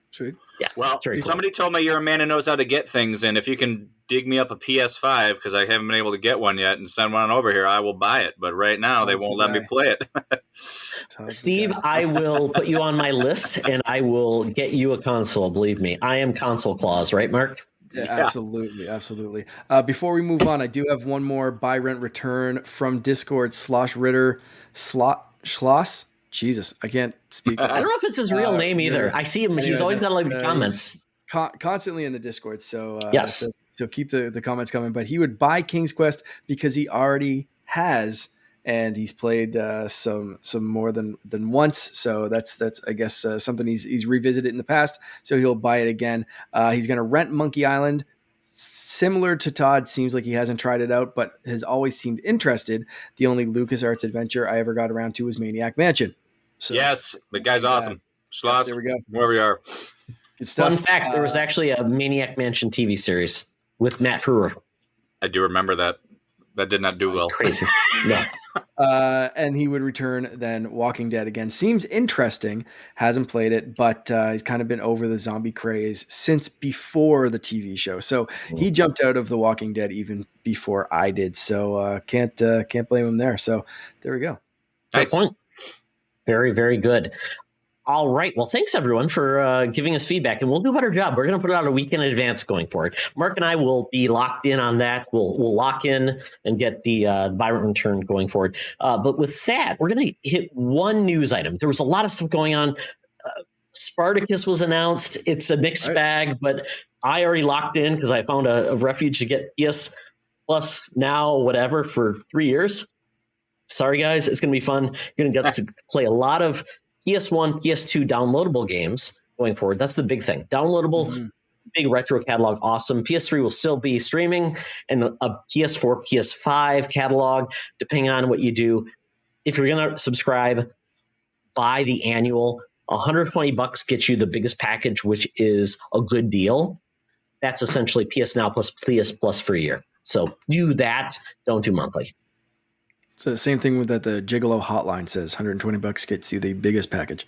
S2: Sweet.
S1: Yeah.
S3: Well, somebody told me you're a man who knows how to get things, and if you can dig me up a PS5 because I haven't been able to get one yet and send one over here, I will buy it. But right now, they won't let me play it.
S1: Steve, I will put you on my list, and I will get you a console. Believe me, I am console clause, right, Mark?
S2: Yeah, absolutely. Before we move on, I do have one more buy rent return from Discord. Ritter Schloss. Jesus, I can't speak.
S1: I don't know if it's his real name either. I see him. He's always got like comments.
S2: Constantly in the Discord. So
S1: yes.
S2: So keep the comments coming. But he would buy King's Quest because he already has, and he's played some more than once. So that's I guess something he's revisited in the past. So he'll buy it again. He's going to rent Monkey Island. Similar to Todd, seems like he hasn't tried it out, but has always seemed interested. The only LucasArts adventure I ever got around to was Maniac Mansion. So,
S3: yes, the guy's awesome. Schloss,
S2: there we go.
S3: Where we are.
S2: Good stuff.
S1: Fun fact, there was actually a Maniac Mansion TV series with Matt Frewer.
S3: I do remember that. That did not do well.
S1: Crazy. No.
S2: And he would return then Walking Dead again. Seems interesting. Hasn't played it, but he's kind of been over the zombie craze since before the TV show. So he jumped out of The Walking Dead even before I did. So can't blame him there. So there we go.
S1: Nice point. Very, very good. All right. Well, thanks everyone for giving us feedback, and we'll do a better job. We're going to put it out a week in advance going forward. Mark and I will be locked in on that. We'll lock in and get the Byron return going forward. But with that, we're going to hit one news item. There was a lot of stuff going on. Spartacus was announced. It's a mixed bag, but I already locked in because I found a refuge to get PS Plus now, whatever, for 3 years. Sorry, guys. It's going to be fun. You're going to get to play a lot of PS1, PS2 downloadable games going forward. That's the big thing. Downloadable, big retro catalog, awesome. PS3 will still be streaming, and a PS4, PS5 catalog, depending on what you do. If you're going to subscribe, buy the annual. $120 gets you the biggest package, which is a good deal. That's essentially PS Now plus PS Plus for a year. So do that. Don't do monthly.
S2: It's the same thing with that the Gigolo hotline says $120 gets you the biggest package.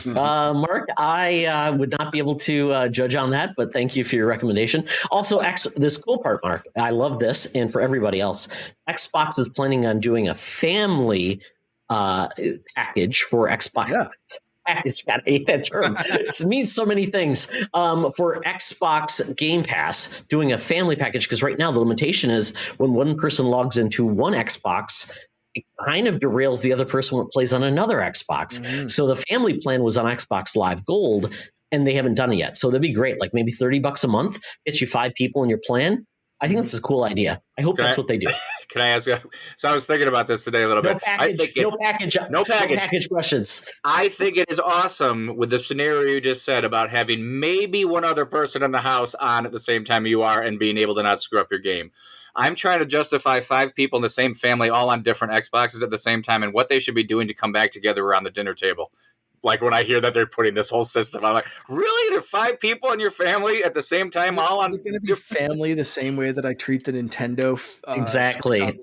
S1: Mark, I would not be able to judge on that, but thank you for your recommendation. Also, this cool part, Mark, I love this, and for everybody else, Xbox is planning on doing a family package for Xbox.
S2: Yeah.
S1: Package, God, I hate that term. It means so many things. For Xbox GamePass, doing a family package, because right now the limitation is when one person logs into one Xbox, it kind of derails the other person when it plays on another Xbox. So the family plan was on Xbox Live Gold, and they haven't done it yet. So that'd be great. Like maybe $30 a month, gets you 5 people in your plan. I think this is a cool idea. I hope that's what they do.
S3: Can I ask you? So I was thinking about this today a little bit.
S1: No package questions.
S3: I think it is awesome with the scenario you just said about having maybe one other person in the house on at the same time you are and being able to not screw up your game. I'm trying to justify 5 people in the same family all on different Xboxes at the same time and what they should be doing to come back together around the dinner table. Like when I hear that they're putting this whole system, I'm like, really? There are 5 people in your family at the same time, all on?
S2: Is it going to be family the same way that I treat the Nintendo
S1: exactly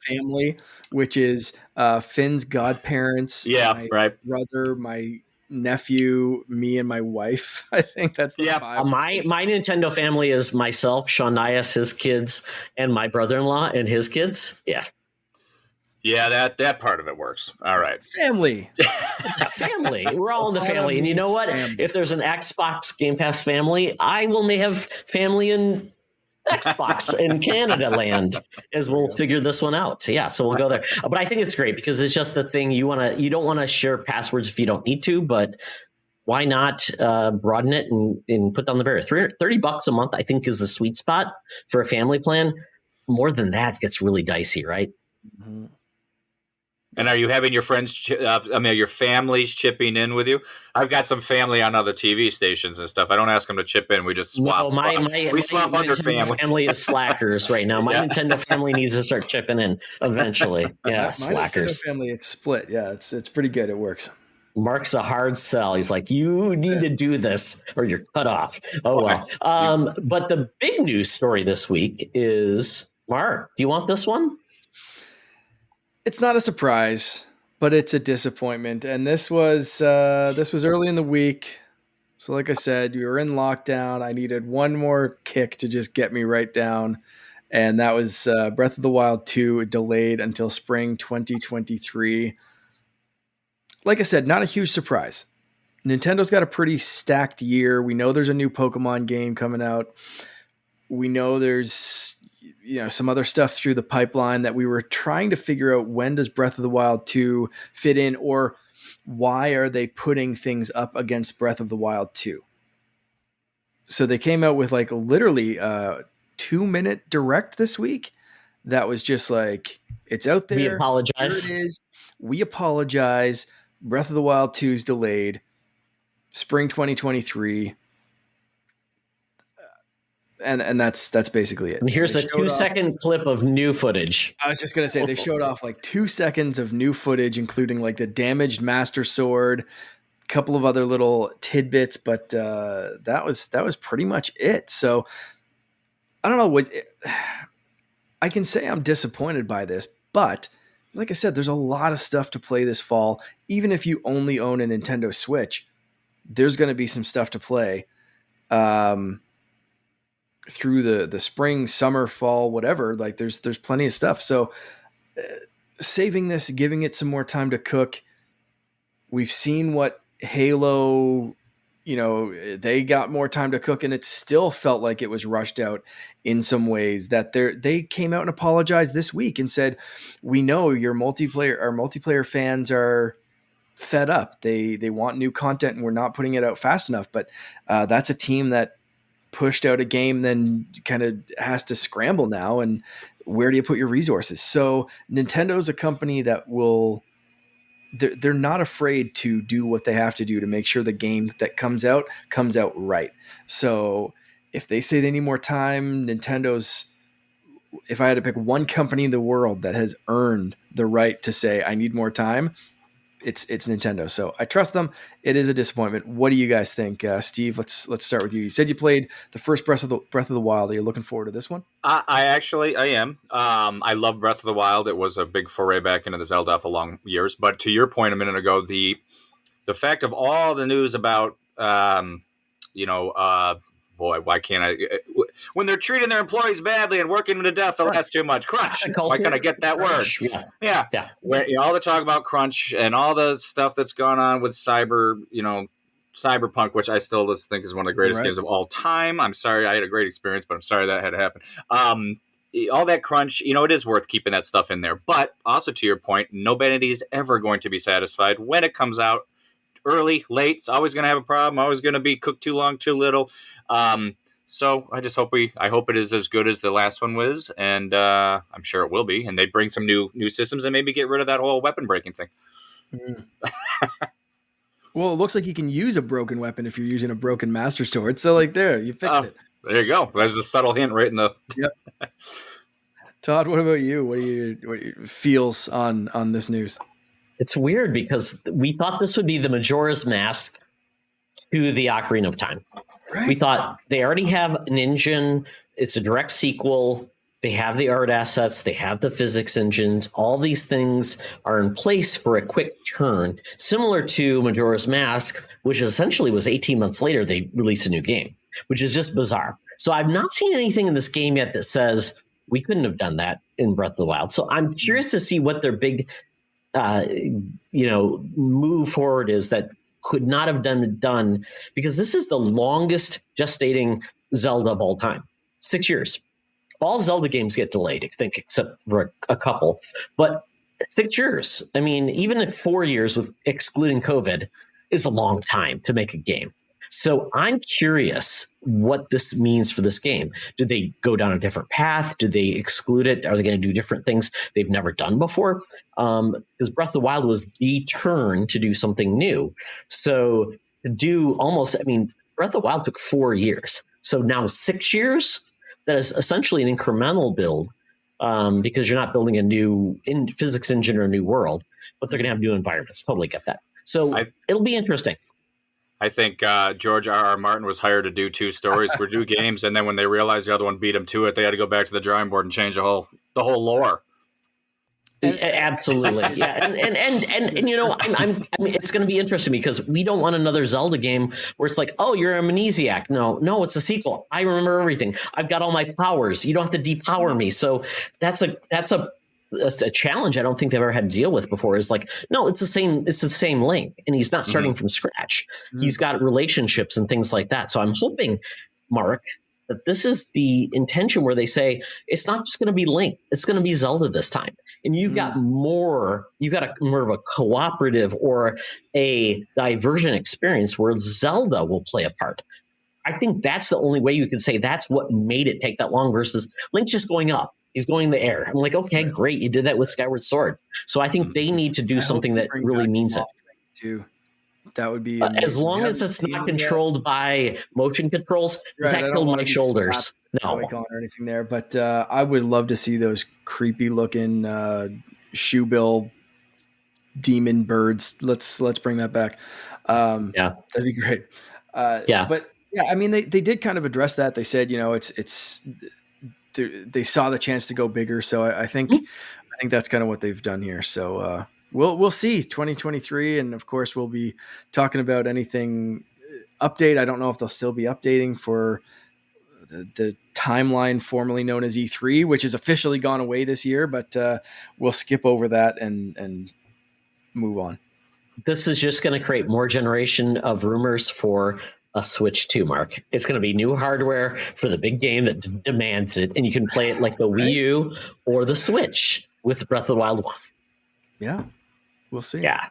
S2: family, which is Finn's godparents, my brother, my nephew, me, and my wife. I think that's the 5.
S1: My Nintendo family is myself, Sean Nias, his kids, and my brother-in-law and his kids. Yeah.
S3: Yeah, that part of it works. All right.
S2: Family.
S1: Family. We're all in the family. And you know what? Family. If there's an Xbox Game Pass family, I may have family in Xbox in Canada land as we'll figure this one out. Yeah, so we'll go there. But I think it's great because it's just the thing you don't want to share passwords if you don't need to, but why not broaden it and put down the barrier? $30 a month, I think, is the sweet spot for a family plan. More than that gets really dicey, right?
S2: Mm-hmm.
S3: And are you having your friends, your families chipping in with you? I've got some family on other TV stations and stuff. I don't ask them to chip in. We just swap.
S1: No, we swap other families. Family is slackers right now. My Nintendo family needs to start chipping in eventually. Yeah, slackers.
S2: Nintendo family, it's split. Yeah, it's pretty good. It works.
S1: Mark's a hard sell. He's like, you need to do this or you're cut off. Oh, well. But the big news story this week is, Mark, do you want this one?
S2: It's not a surprise, but it's a disappointment. And this was early in the week. So like I said, we were in lockdown. I needed one more kick to just get me right down. And that was Breath of the Wild 2 delayed until spring 2023. Like I said, not a huge surprise. Nintendo's got a pretty stacked year. We know there's a new Pokemon game coming out. We know there's some other stuff through the pipeline that we were trying to figure out when does Breath of the Wild 2 fit in, or why are they putting things up against Breath of the Wild 2? So they came out with like literally 2 2-minute direct this week that was just like, it's out there.
S1: We apologize.
S2: Here it is. We apologize. Breath of the Wild 2 is delayed. Spring 2023. And that's basically it.
S1: And here's a 2-second clip of new footage.
S2: I was just going to say, they showed off like 2 seconds of new footage, including like the damaged Master Sword, a couple of other little tidbits, but that was pretty much it. So I don't know. I can say I'm disappointed by this, but like I said, there's a lot of stuff to play this fall. Even if you only own a Nintendo Switch, there's going to be some stuff to play through the spring, summer, fall, whatever. Like there's plenty of stuff. So saving this, giving it some more time to cook. We've seen what Halo, they got more time to cook, and it still felt like it was rushed out in some ways. That they came out and apologized this week and said, we know our multiplayer fans are fed up. They want new content, and we're not putting it out fast enough. But that's a team that pushed out a game, then kind of has to scramble now. And where do you put your resources? So Nintendo's a company that they're not afraid to do what they have to do to make sure the game that comes out right. So if they say they need more time, if I had to pick one company in the world that has earned the right to say, I need more time, it's Nintendo. So I trust them. It is a disappointment. What do you guys think? Steve, let's start with you. You said you played the first Breath of the Wild. Are you looking forward to this one?
S3: I am. I love Breath of the Wild. It was a big foray back into the Zelda for long years. But to your point a minute ago, the fact of all the news about, boy, why can't I? When they're treating their employees badly and working them to death, that's too much. Crunch. Why can't I get that word? Yeah. Where, all the talk about crunch and all the stuff that's gone on with Cyberpunk, which I still just think is one of the greatest games of all time. I'm sorry, I had a great experience, but I'm sorry that had to happen. All that crunch, it is worth keeping that stuff in there. But also to your point, nobody is ever going to be satisfied when it comes out. Early, late, it's always going to have a problem. Always going to be cooked too long, too little. So I just hope it is as good as the last one was, and I'm sure it will be. And they bring some new systems and maybe get rid of that whole weapon breaking thing.
S2: Well, it looks like you can use a broken weapon if you're using a broken Master Sword. So you fixed it.
S3: There you go. There's a subtle hint right in the.
S2: Yep. Todd, what about you? What are your feels on this news?
S1: It's weird because we thought this would be the Majora's Mask to the Ocarina of Time. Right. We thought they already have an engine. It's a direct sequel. They have the art assets. They have the physics engines. All these things are in place for a quick turn, similar to Majora's Mask, which essentially was 18 months later, they released a new game, which is just bizarre. So I've not seen anything in this game yet that says we couldn't have done that in Breath of the Wild. So I'm curious to see what their big move forward is that could not have done because this is the longest gestating Zelda of all time. 6 years. All Zelda games get delayed, I think, except for a couple. But 6 years. I mean, even if 4 years with excluding COVID is a long time to make a game. So I'm curious what this means for this game. Do they go down a different path? Do they exclude it? Are they going to do different things they've never done before? Because Breath of the Wild was the turn to do something new. So to do Breath of the Wild took 4 years. So now 6 years, that is essentially an incremental build because you're not building a new physics engine or a new world, but they're going to have new environments. Totally get that. So it'll be interesting.
S3: I think George R.R. Martin was hired to do 2 stories for 2 games, and then when they realized the other one beat him to it, they had to go back to the drawing board and change the whole lore.
S1: Absolutely, yeah, and it's going to be interesting because we don't want another Zelda game where it's like, oh, you're amnesiac. No, it's a sequel. I remember everything. I've got all my powers. You don't have to depower me. So that's a challenge I don't think they've ever had to deal with before. Is like, no, it's the same Link, and he's not starting from scratch. He's got relationships and things like that. So I'm hoping, Mark, that this is the intention where they say it's not just going to be Link, it's going to be Zelda this time. And you've got more of a cooperative or a diversion experience where Zelda will play a part. I think that's the only way you could say that's what made it take that long versus Link's just going up. He's going in the air. I'm like, okay, great. You did that with Skyward Sword. So I think they need to do something that really means it.
S2: Too. That would be
S1: as long as it's not controlled by motion controls. Does that kill my shoulders? No.
S2: Or anything there, but I would love to see those creepy looking shoebill demon birds. Let's bring that back.
S1: Yeah,
S2: that'd be great.
S1: Yeah,
S2: but yeah, I mean, they did kind of address that. They said, it's they saw the chance to go bigger. So I think that's kind of what they've done here. So we'll see 2023, and of course we'll be talking about anything update. I don't know if they'll still be updating for the timeline formerly known as E3, which has officially gone away this year, but we'll skip over that and move on.
S1: This is just going to create more generation of rumors for a Switch 2, Mark. It's going to be new hardware for the big game that demands it, and you can play it like the Wii U or the Switch with Breath of the Wild 1.
S2: Yeah, we'll see.
S1: Yeah,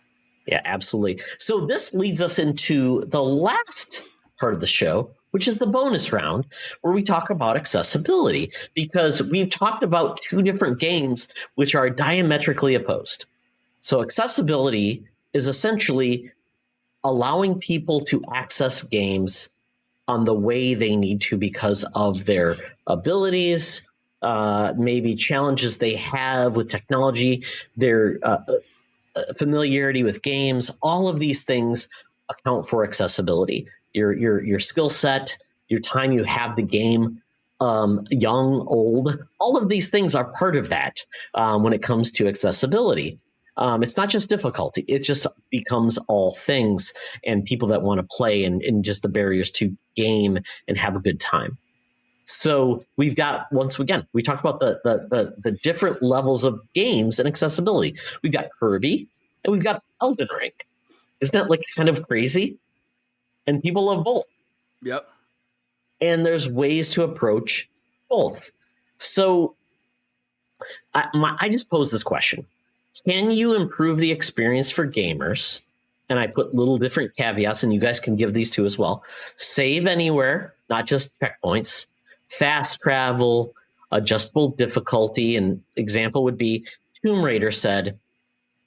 S1: absolutely. So this leads us into the last part of the show, which is the bonus round, where we talk about accessibility, because we've talked about two different games which are diametrically opposed. So accessibility is essentially allowing people to access games on the way they need to because of their abilities, maybe challenges they have with technology, their familiarity with games. All of these things account for accessibility. Your skill set, your time you have the game, young, old, all of these things are part of that when it comes to accessibility. It's not just difficulty. It just becomes all things and people that want to play and just the barriers to game and have a good time. So we've got, once again, we talked about the different levels of games and accessibility. We've got Kirby and we've got Elden Ring. Isn't that like kind of crazy? And people love both.
S2: Yep.
S1: And there's ways to approach both. So I just pose this question. Can you improve the experience for gamers? And I put little different caveats, and you guys can give these too as well. Save anywhere, not just checkpoints. Fast travel, adjustable difficulty. An example would be Tomb Raider said,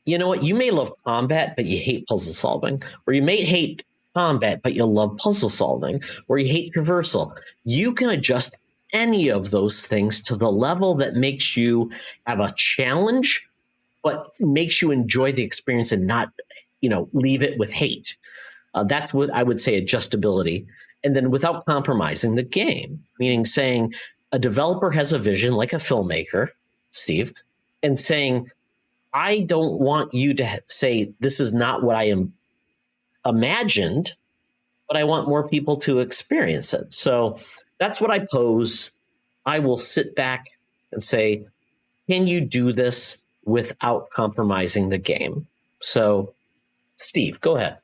S1: you know what, you may love combat, but you hate puzzle solving. Or you may hate combat, but you love puzzle solving. Or you hate traversal. You can adjust any of those things to the level that makes you have a challenge, but makes you enjoy the experience and not, leave it with hate. That's what I would say adjustability. And then without compromising the game, meaning saying a developer has a vision like a filmmaker, Steve, and saying, I don't want you to say this is not what I imagined, but I want more people to experience it. So that's what I pose. I will sit back and say, can you do this without compromising the game? So, Steve, go ahead.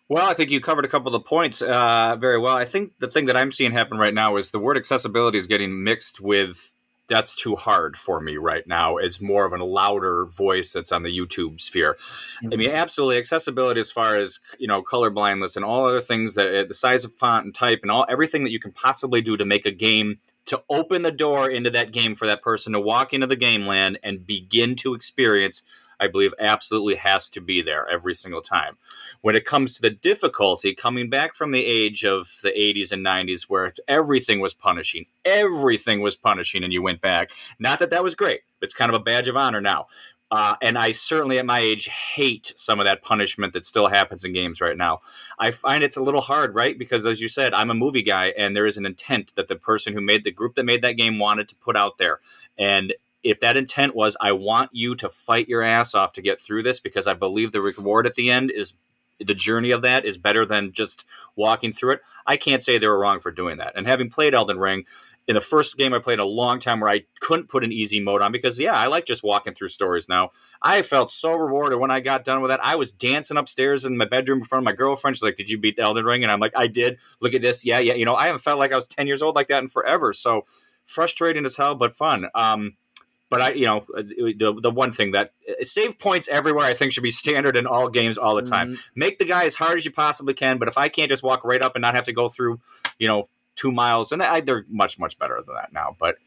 S3: Well, I think you covered a couple of the points very well. I think the thing that I'm seeing happen right now is the word accessibility is getting mixed with that's too hard for me right now. It's more of a louder voice that's on the YouTube sphere. Mm-hmm. I mean, absolutely, accessibility as far as, color blindness and all other things, that the size of font and type and everything that you can possibly do to make a game, to open the door into that game for that person to walk into the game land and begin to experience, I believe absolutely has to be there every single time. When it comes to the difficulty, coming back from the age of the 80s and 90s where everything was punishing, and you went back. Not that was great. It's kind of a badge of honor now. And I certainly at my age hate some of that punishment that still happens in games right now. I find it's a little hard, right? Because as you said, I'm a movie guy and there is an intent that the person who made the group that made that game wanted to put out there. And if that intent was, I want you to fight your ass off to get through this because I believe the reward at the end is the journey of that is better than just walking through it. I can't say they were wrong for doing that. And having played Elden Ring, in the first game I played a long time where I couldn't put an easy mode on because, I like just walking through stories now. I felt so rewarded when I got done with that. I was dancing upstairs in my bedroom in front of my girlfriend. She's like, did you beat Elden Ring? And I'm like, I did. Look at this. Yeah. I haven't felt like I was 10 years old like that in forever. So frustrating as hell, but fun. But the one thing that save points everywhere, I think should be standard in all games all the time. Make the guy as hard as you possibly can, but if I can't just walk right up and not have to go through, 2 miles, and they're much, much better than that now. But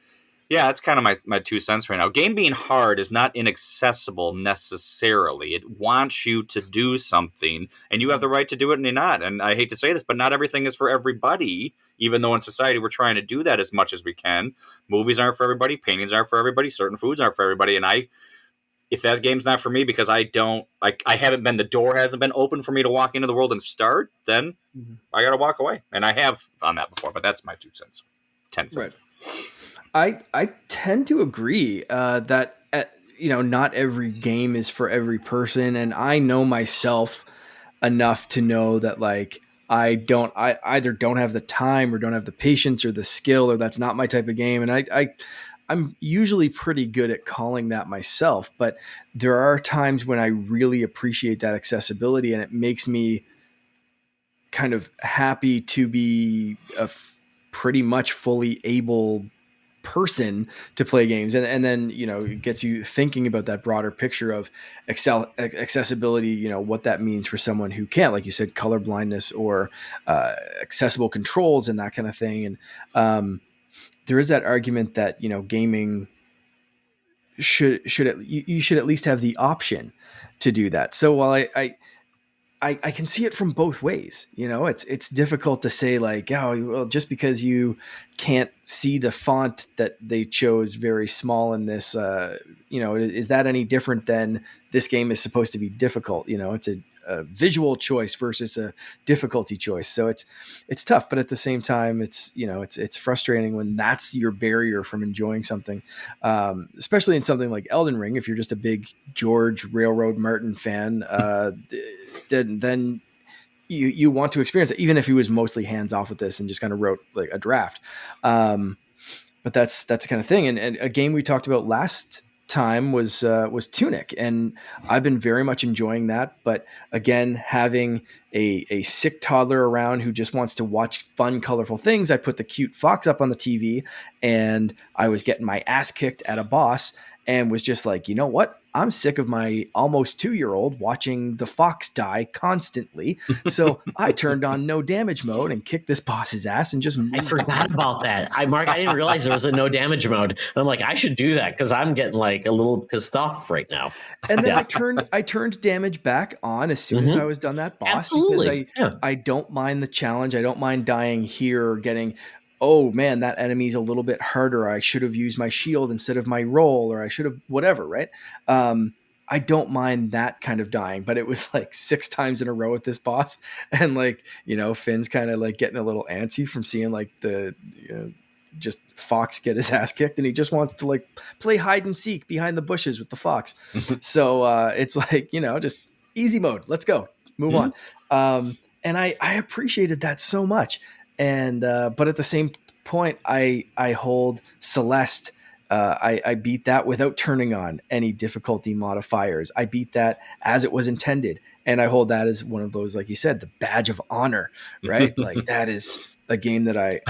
S3: yeah, that's kind of my 2 cents right now. Game being hard is not inaccessible necessarily. It wants you to do something, and you have the right to do it, and you're not. And I hate to say this, but not everything is for everybody, even though in society we're trying to do that as much as we can. Movies aren't for everybody. Paintings aren't for everybody. Certain foods aren't for everybody. And if that game's not for me because I haven't been, the door hasn't been open for me to walk into the world and start, then I got to walk away. And I have on that before, but that's my 2 cents. 10 cents.
S2: Right. I tend to agree that not every game is for every person, and I know myself enough to know that like I either don't have the time or don't have the patience or the skill, or that's not my type of game, and I'm usually pretty good at calling that myself. But there are times when I really appreciate that accessibility, and it makes me kind of happy to be a pretty much fully able person to play games, and then it gets you thinking about that broader picture of accessibility, what that means for someone who can't, like you said, color blindness or accessible controls and that kind of thing. And there is that argument that gaming you should at least have the option to do that. So while I can see it from both ways. It's difficult to say like, oh, well, just because you can't see the font that they chose very small in this, is that any different than this game is supposed to be difficult? It's a visual choice versus a difficulty choice. So it's tough, but at the same time, it's frustrating when that's your barrier from enjoying something, especially in something like Elden Ring. If you're just a big George Railroad Martin fan, then you want to experience it, even if he was mostly hands off with this and just kind of wrote like a draft. But that's the kind of thing. And a game we talked about last time was Tunic, and I've been very much enjoying that. But again, having a sick toddler around who just wants to watch fun, colorful things, I put the cute fox up on the TV, and I was getting my ass kicked at a boss, and was just like, you know what? I'm sick of my almost 2-year-old watching the fox die constantly. So I turned on no damage mode and kicked this boss's ass and just moved
S1: I forgot about that. Mark, I didn't realize there was a no damage mode. And I'm like, I should do that because I'm getting like a little pissed off right now.
S2: And then I turned damage back on as soon as I was done that boss.
S1: Absolutely.
S2: Because I don't mind the challenge. I don't mind dying here or getting, oh man, that enemy's a little bit harder. I should have used my shield instead of my roll, or I should have whatever, right? I don't mind that kind of dying, but it was like 6 times in a row with this boss. And like, Finn's kind of like getting a little antsy from seeing like the, just fox get his ass kicked, and he just wants to like play hide and seek behind the bushes with the fox. So it's like, just easy mode. Let's go, move on. And I appreciated that so much. And, but at the same point, I hold Celeste. I beat that without turning on any difficulty modifiers. I beat that as it was intended. And I hold that as one of those, like you said, the badge of honor, right? Like that is a game that I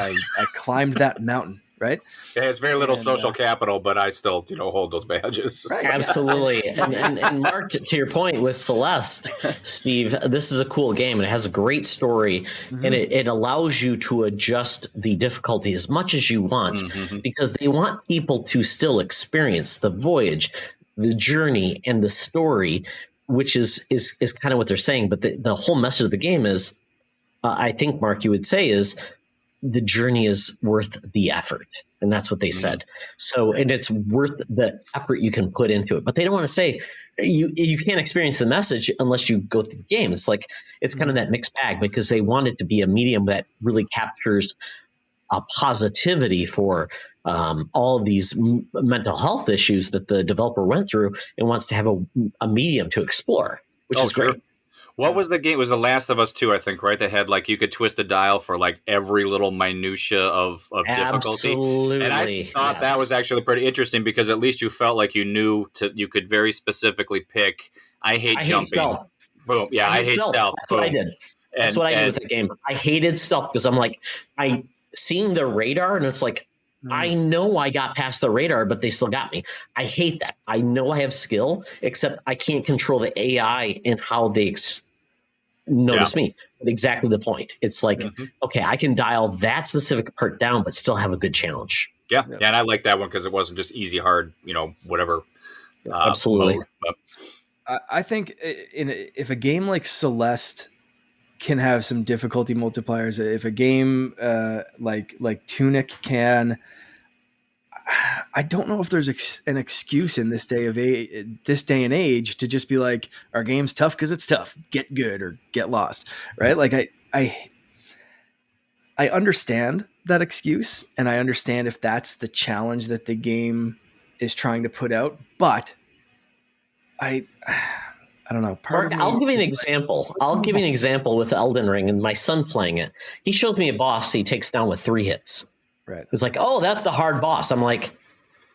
S2: climbed that mountain, right?
S3: Yeah, it's very little social capital, but I still, hold those badges.
S1: Right. Absolutely. And Mark, to your point with Celeste, Steve, this is a cool game, and it has a great story, and it allows you to adjust the difficulty as much as you want, because they want people to still experience the voyage, the journey, and the story, which is kind of what they're saying. But the whole message of the game is, I think, Mark, you would say is, the journey is worth the effort. And that's what they said. So, and it's worth the effort you can put into it. But they don't want to say you can't experience the message unless you go through the game. It's like, it's kind of that mixed bag, because they want it to be a medium that really captures a positivity for all of these mental health issues that the developer went through, and wants to have a medium to explore, which is great.
S3: What was the game? It was The Last of Us 2, I think, right? They had like, you could twist a dial for like every little minutia of difficulty.
S1: Absolutely.
S3: And I thought that was actually pretty interesting, because at least you felt like you could very specifically pick, I hate jumping.
S1: Stealth.
S3: Boom. Yeah, I hate stealth.
S1: That's what I did. That's what I did with the game. I hated stealth because I'm like, seeing the radar, and it's like, I know I got past the radar, but they still got me. I hate that. I know I have skill, except I can't control the AI and how they notice me. But exactly the point. It's like, okay, I can dial that specific part down, but still have a good challenge.
S3: Yeah, and I like that one because it wasn't just easy, hard, whatever.
S1: Absolutely.
S3: Mode, but.
S2: I think if a game like Celeste can have some difficulty multipliers, if a game like Tunic can, I don't know if there's an excuse in this day and age to just be like, our game's tough because it's tough. Get good or get lost, right? Like I understand that excuse, and I understand if that's the challenge that the game is trying to put out, but I don't know.
S1: Mark, I'll give you an example. I'll give you an example with Elden Ring and my son playing it. He shows me a boss he takes down with 3 hits.
S2: Right.
S1: It's like, oh, that's the hard boss. I'm like,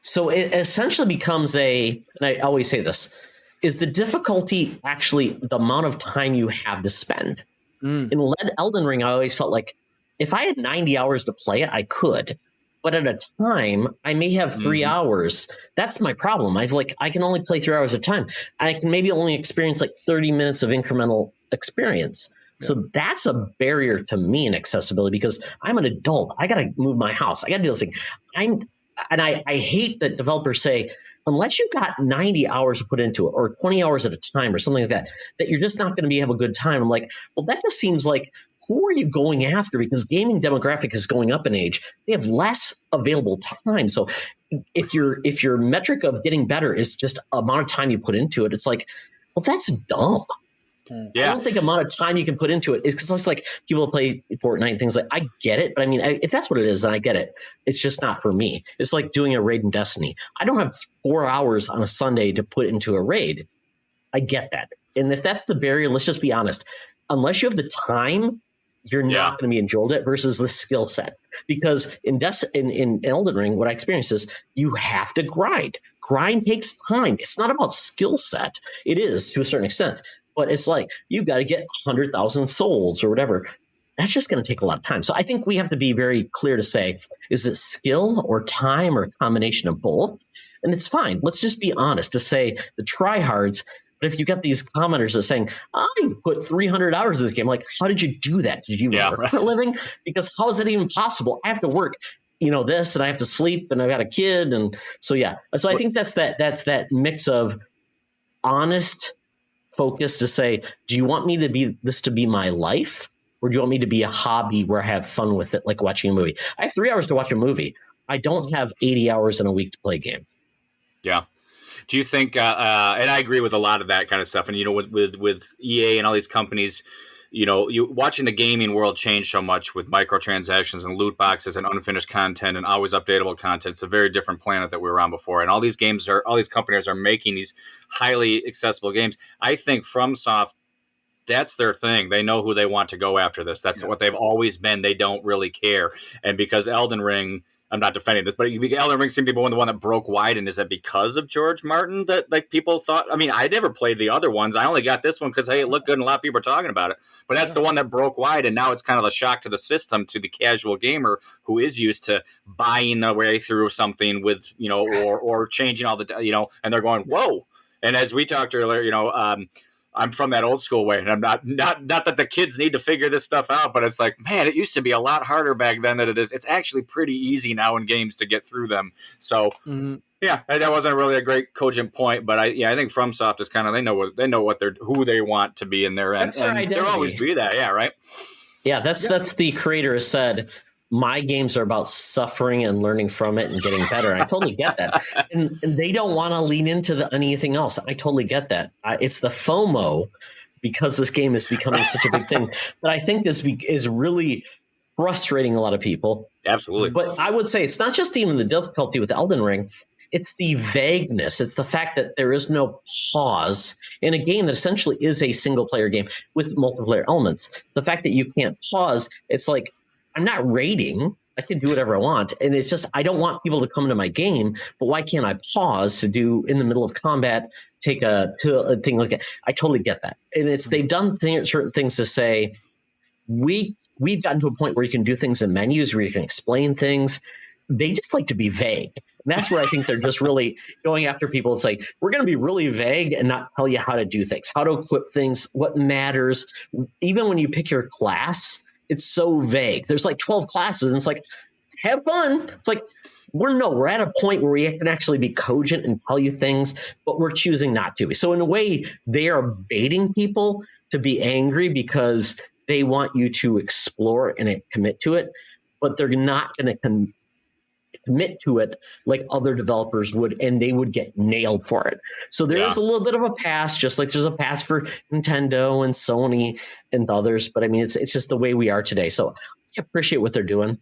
S1: so it essentially becomes and I always say this, is the difficulty actually the amount of time you have to spend? In Elden Ring, I always felt like if I had 90 hours to play it, I could. But at a time, I may have 3 hours. That's my problem. I can only play 3 hours at a time. I can maybe only experience like 30 minutes of incremental experience. Yeah. So that's a barrier to me in accessibility because I'm an adult. I got to move my house. I got to do this thing. I hate that developers say, unless you've got 90 hours to put into it or 20 hours at a time or something like that, that you're just not going to have a good time. I'm like, well, that just seems like, who are you going after? Because gaming demographic is going up in age. They have less available time. So if your metric of getting better is just amount of time you put into it, it's like, well, that's dumb. Yeah. I don't think amount of time you can put into it is because it's like people play Fortnite and things like, I get it. But I mean, if that's what it is, then I get it. It's just not for me. It's like doing a raid in Destiny. I don't have 4 hours on a Sunday to put into a raid. I get that. And if that's the barrier, let's just be honest. Unless you have the time, you're not going to be enjoyed it versus the skill set. Because in Elden Ring, what I experienced is you have to grind. Grind takes time. It's not about skill set. It is to a certain extent. But it's like, you've got to get 100,000 souls or whatever. That's just going to take a lot of time. So I think we have to be very clear to say, is it skill or time or a combination of both? And it's fine. Let's just be honest to say the tryhards. But if you got these commenters that are saying, I put 300 hours in this game, like, how did you do that? Did you work for a living? Because how is that even possible? I have to work, this, and I have to sleep, and I've got a kid. And so, So I think that's that mix of honest focus to say, do you want me to be my life? Or do you want me to be a hobby where I have fun with it, like watching a movie? I have 3 hours to watch a movie. I don't have 80 hours in a week to play a game.
S3: Yeah. Do you think, and I agree with a lot of that kind of stuff. And, with EA and all these companies, you watching the gaming world change so much with microtransactions and loot boxes and unfinished content and always updatable content. It's a very different planet that we were on before. And all these companies are making these highly accessible games. I think FromSoft, that's their thing. They know who they want to go after this. That's what they've always been. They don't really care. And because Elden Ring, I'm not defending this, but Elden Ring seemed to be the one that broke wide. And is that because of George Martin that people thought? I mean, I never played the other ones. I only got this one because, hey, it looked good and a lot of people are talking about it. But that's the one that broke wide. And now it's kind of a shock to the system, to the casual gamer who is used to buying their way through something with, or changing all the, and they're going, whoa. And as we talked earlier, I'm from that old school way, and I'm not that the kids need to figure this stuff out, but it's like, man, it used to be a lot harder back then than it is. It's actually pretty easy now in games to get through them. So, that wasn't really a great cogent point, but I think FromSoft is kind of, they know who they want to be in their end.
S1: That's their identity.
S3: They'll always be that, right?
S1: Yeah, that's the creator has said. My games are about suffering and learning from it and getting better. I totally get that. And they don't want to lean into anything else. I totally get that. It's the FOMO because this game is becoming such a big thing. But I think this is really frustrating a lot of people.
S3: Absolutely.
S1: But I would say it's not just even the difficulty with Elden Ring. It's the vagueness. It's the fact that there is no pause in a game that essentially is a single player game with multiplayer elements. The fact that you can't pause, it's like, I'm not raiding. I can do whatever I want. And it's just, I don't want people to come into my game, but why can't I pause to do in the middle of combat, take a thing like that? I totally get that. And they've done certain things to say, we've gotten to a point where you can do things in menus where you can explain things. they just like to be vague. And that's where I think they're just really going after people. It's like, we're going to be really vague and not tell you how to do things, how to equip things, what matters. Even when you pick your class, it's so vague. There's like 12 classes and it's like, have fun. It's like, we're at a point where we can actually be cogent and tell you things, but we're choosing not to be. So in a way, they are baiting people to be angry because they want you to explore and commit to it, but they're not going to commit to it like other developers would, and they would get nailed for it. So there's a little bit of a pass, just like there's a pass for Nintendo and Sony and others. But I mean, it's just the way we are today. So I appreciate what they're doing.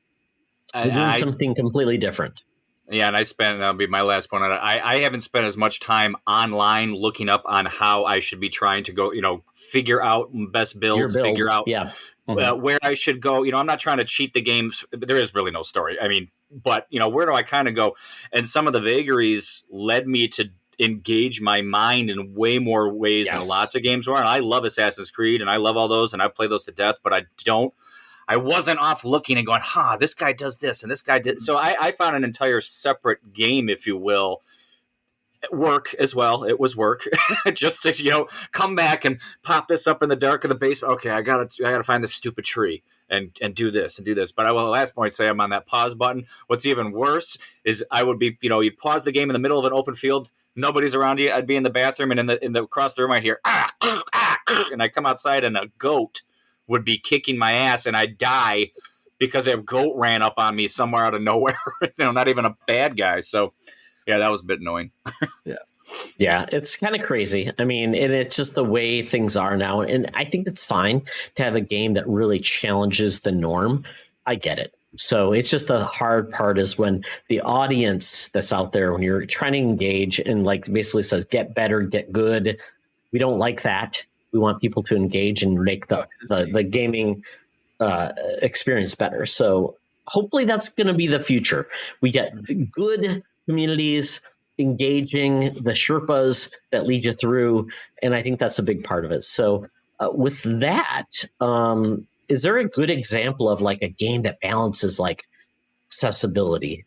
S1: They're doing something completely different.
S3: Yeah, and that'll be my last point on it. I haven't spent as much time online looking up on how I should be trying to go, figure out best builds, figure out where I should go. I'm not trying to cheat the games. There is really no story. I mean, but, where do I kind of go? And some of the vagaries led me to engage my mind in way more ways than lots of games were. And I love Assassin's Creed and I love all those and I play those to death, but I wasn't off looking and going, this guy does this and this guy did. So I found an entire separate game, if you will, work as well. It was work just to, come back and pop this up in the dark of the basement. Okay, I gotta find this stupid tree and do this and do this. But I will, at last point, say I'm on that pause button. What's even worse is I would be, you pause the game in the middle of an open field. Nobody's around you. I'd be in the bathroom and in the across the room I'd hear, and I come outside and a goat would be kicking my ass and I'd die because a goat ran up on me somewhere out of nowhere. Not even a bad guy. So yeah, that was a bit annoying.
S1: Yeah, it's kind of crazy. I mean, and it's just the way things are now. And I think it's fine to have a game that really challenges the norm. I get it. So it's just the hard part is when the audience that's out there, when you're trying to engage and like basically says, get better, get good. We don't like that. We want people to engage and make the gaming experience better. So hopefully that's going to be the future. We get good communities engaging, the Sherpas that lead you through, and I think that's a big part of it. So with that, is there a good example of like a game that balances like accessibility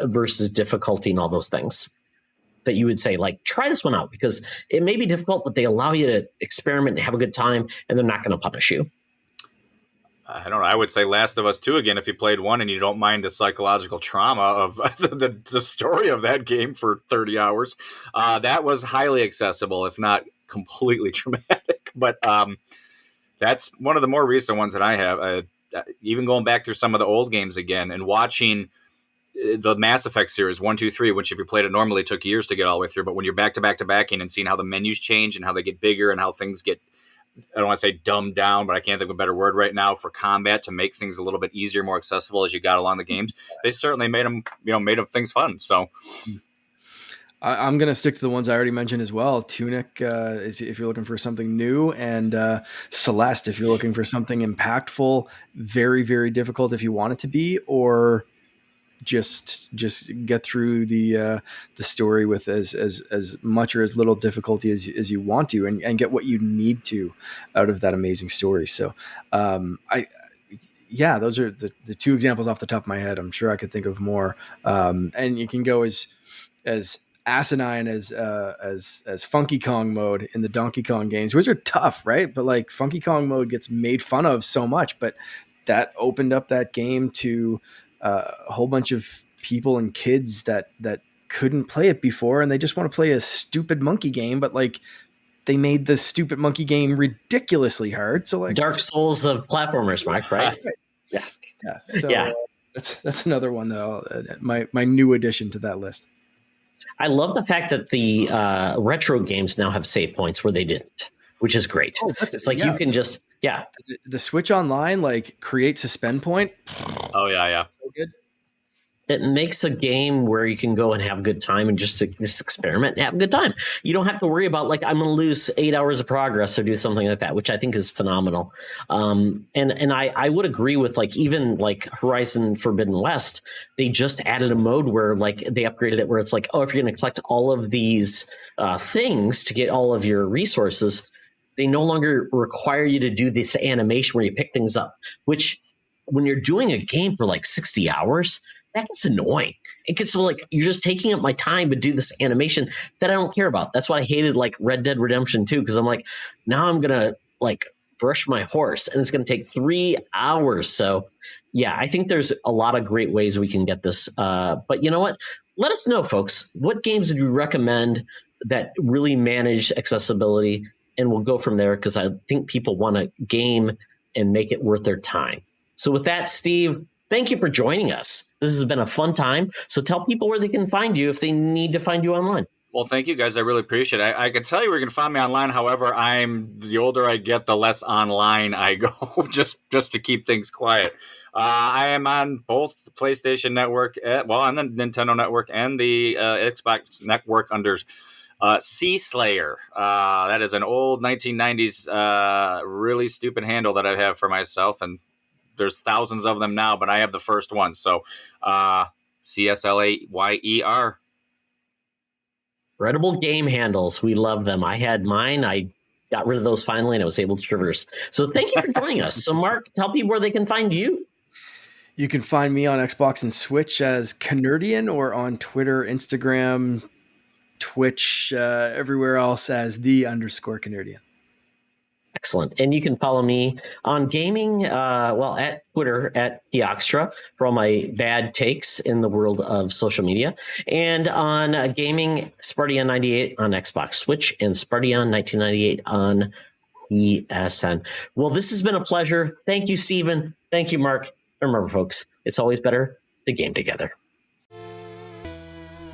S1: versus difficulty and all those things that you would say, like, try this one out because it may be difficult, but they allow you to experiment and have a good time, and they're not going to punish you?
S3: I don't know. I would say Last of Us 2 again, if you played one and you don't mind the psychological trauma of the story of that game for 30 hours. That was highly accessible, if not completely traumatic. But that's one of the more recent ones that I have. Even going back through some of the old games again and watching the Mass Effect series 1, 2, 3, which if you played it normally it took years to get all the way through, but when you're back to back to backing and seeing how the menus change and how they get bigger and how things get, I don't want to say dumbed down, but I can't think of a better word right now for combat to make things a little bit easier, more accessible as you got along the games. They certainly made them things fun. So
S2: I'm going to stick to the ones I already mentioned as well. Tunic, is if you're looking for something new, and Celeste, if you're looking for something impactful, very, very difficult if you want it to be, or just get through the story with as much or as little difficulty as you want to, and get what you need to out of that amazing story. So those are the two examples off the top of my head. I'm sure I could think of more. And you can go as asinine as Funky Kong mode in the Donkey Kong games, which are tough, right? But like Funky Kong mode gets made fun of so much, but that opened up that game to a whole bunch of people and kids that couldn't play it before, and they just want to play a stupid monkey game, but like they made the stupid monkey game ridiculously hard. So like
S1: Dark Souls of platformers, Mike, right?
S2: Yeah. So that's another one though. My new addition to that list.
S1: I love the fact that the retro games now have save points where they didn't, which is great. It's like you can just
S2: the Switch Online like creates a spend point.
S3: Oh yeah.
S2: So good.
S1: It makes a game where you can go and have a good time and just experiment and have a good time. You don't have to worry about like I'm going to lose 8 hours of progress or do something like that, which I think is phenomenal. And I would agree with like even like Horizon Forbidden West. They just added a mode where like they upgraded it where it's like, oh, if you're going to collect all of these things to get all of your resources, they no longer require you to do this animation where you pick things up, which when you're doing a game for like 60 hours, that gets annoying. It gets like you're just taking up my time to do this animation that I don't care about. That's why I hated like Red Dead Redemption 2, because I'm like, now I'm gonna like brush my horse and it's gonna take 3 hours. So yeah, I think there's a lot of great ways we can get this. But you know what? Let us know, folks. What games did you recommend that really manage accessibility? And we'll go from there, because I think people want to game and make it worth their time. So with that, Steve, thank you for joining us. This has been a fun time. So tell people where they can find you if they need to find you online.
S3: Well, thank you guys. I really appreciate it. I can tell you where you can find me online. However, the older I get, the less online I go, just to keep things quiet. I am on both the PlayStation Network, on the Nintendo Network and the Xbox Network under Sea Slayer. That is an old 1990s really stupid handle that I have for myself, and there's thousands of them now, but I have the first one. So CSLAYER.
S1: Incredible game handles. We love them. I had mine. I got rid of those finally, and I was able to traverse. So thank you for joining us. So Mark, tell people where they can find you.
S2: You can find me on Xbox and Switch as Canardian, or on Twitter, Instagram, Twitch, everywhere else as _Canardian.
S1: Excellent. And you can follow me on gaming, at Twitter at Eoxtra for all my bad takes in the world of social media. And on gaming, Spartian98 on Xbox, Switch, and Spartian1998 on ESN. Well, this has been a pleasure. Thank you, Stephen. Thank you, Mark. Remember, folks, it's always better to game together.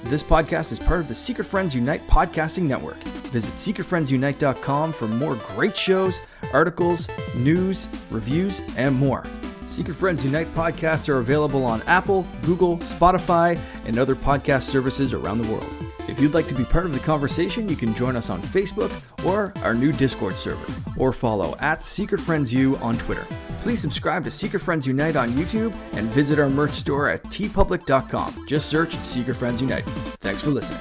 S2: This podcast is part of the Secret Friends Unite podcasting network. Visit secretfriendsunite.com for more great shows, articles, news, reviews, and more. Secret Friends Unite podcasts are available on Apple, Google, Spotify, and other podcast services around the world. If you'd like to be part of the conversation, you can join us on Facebook or our new Discord server, or follow @SecretFriendsU on Twitter. Please subscribe to Secret Friends Unite on YouTube and visit our merch store at tpublic.com. Just search Secret Friends Unite. Thanks for listening.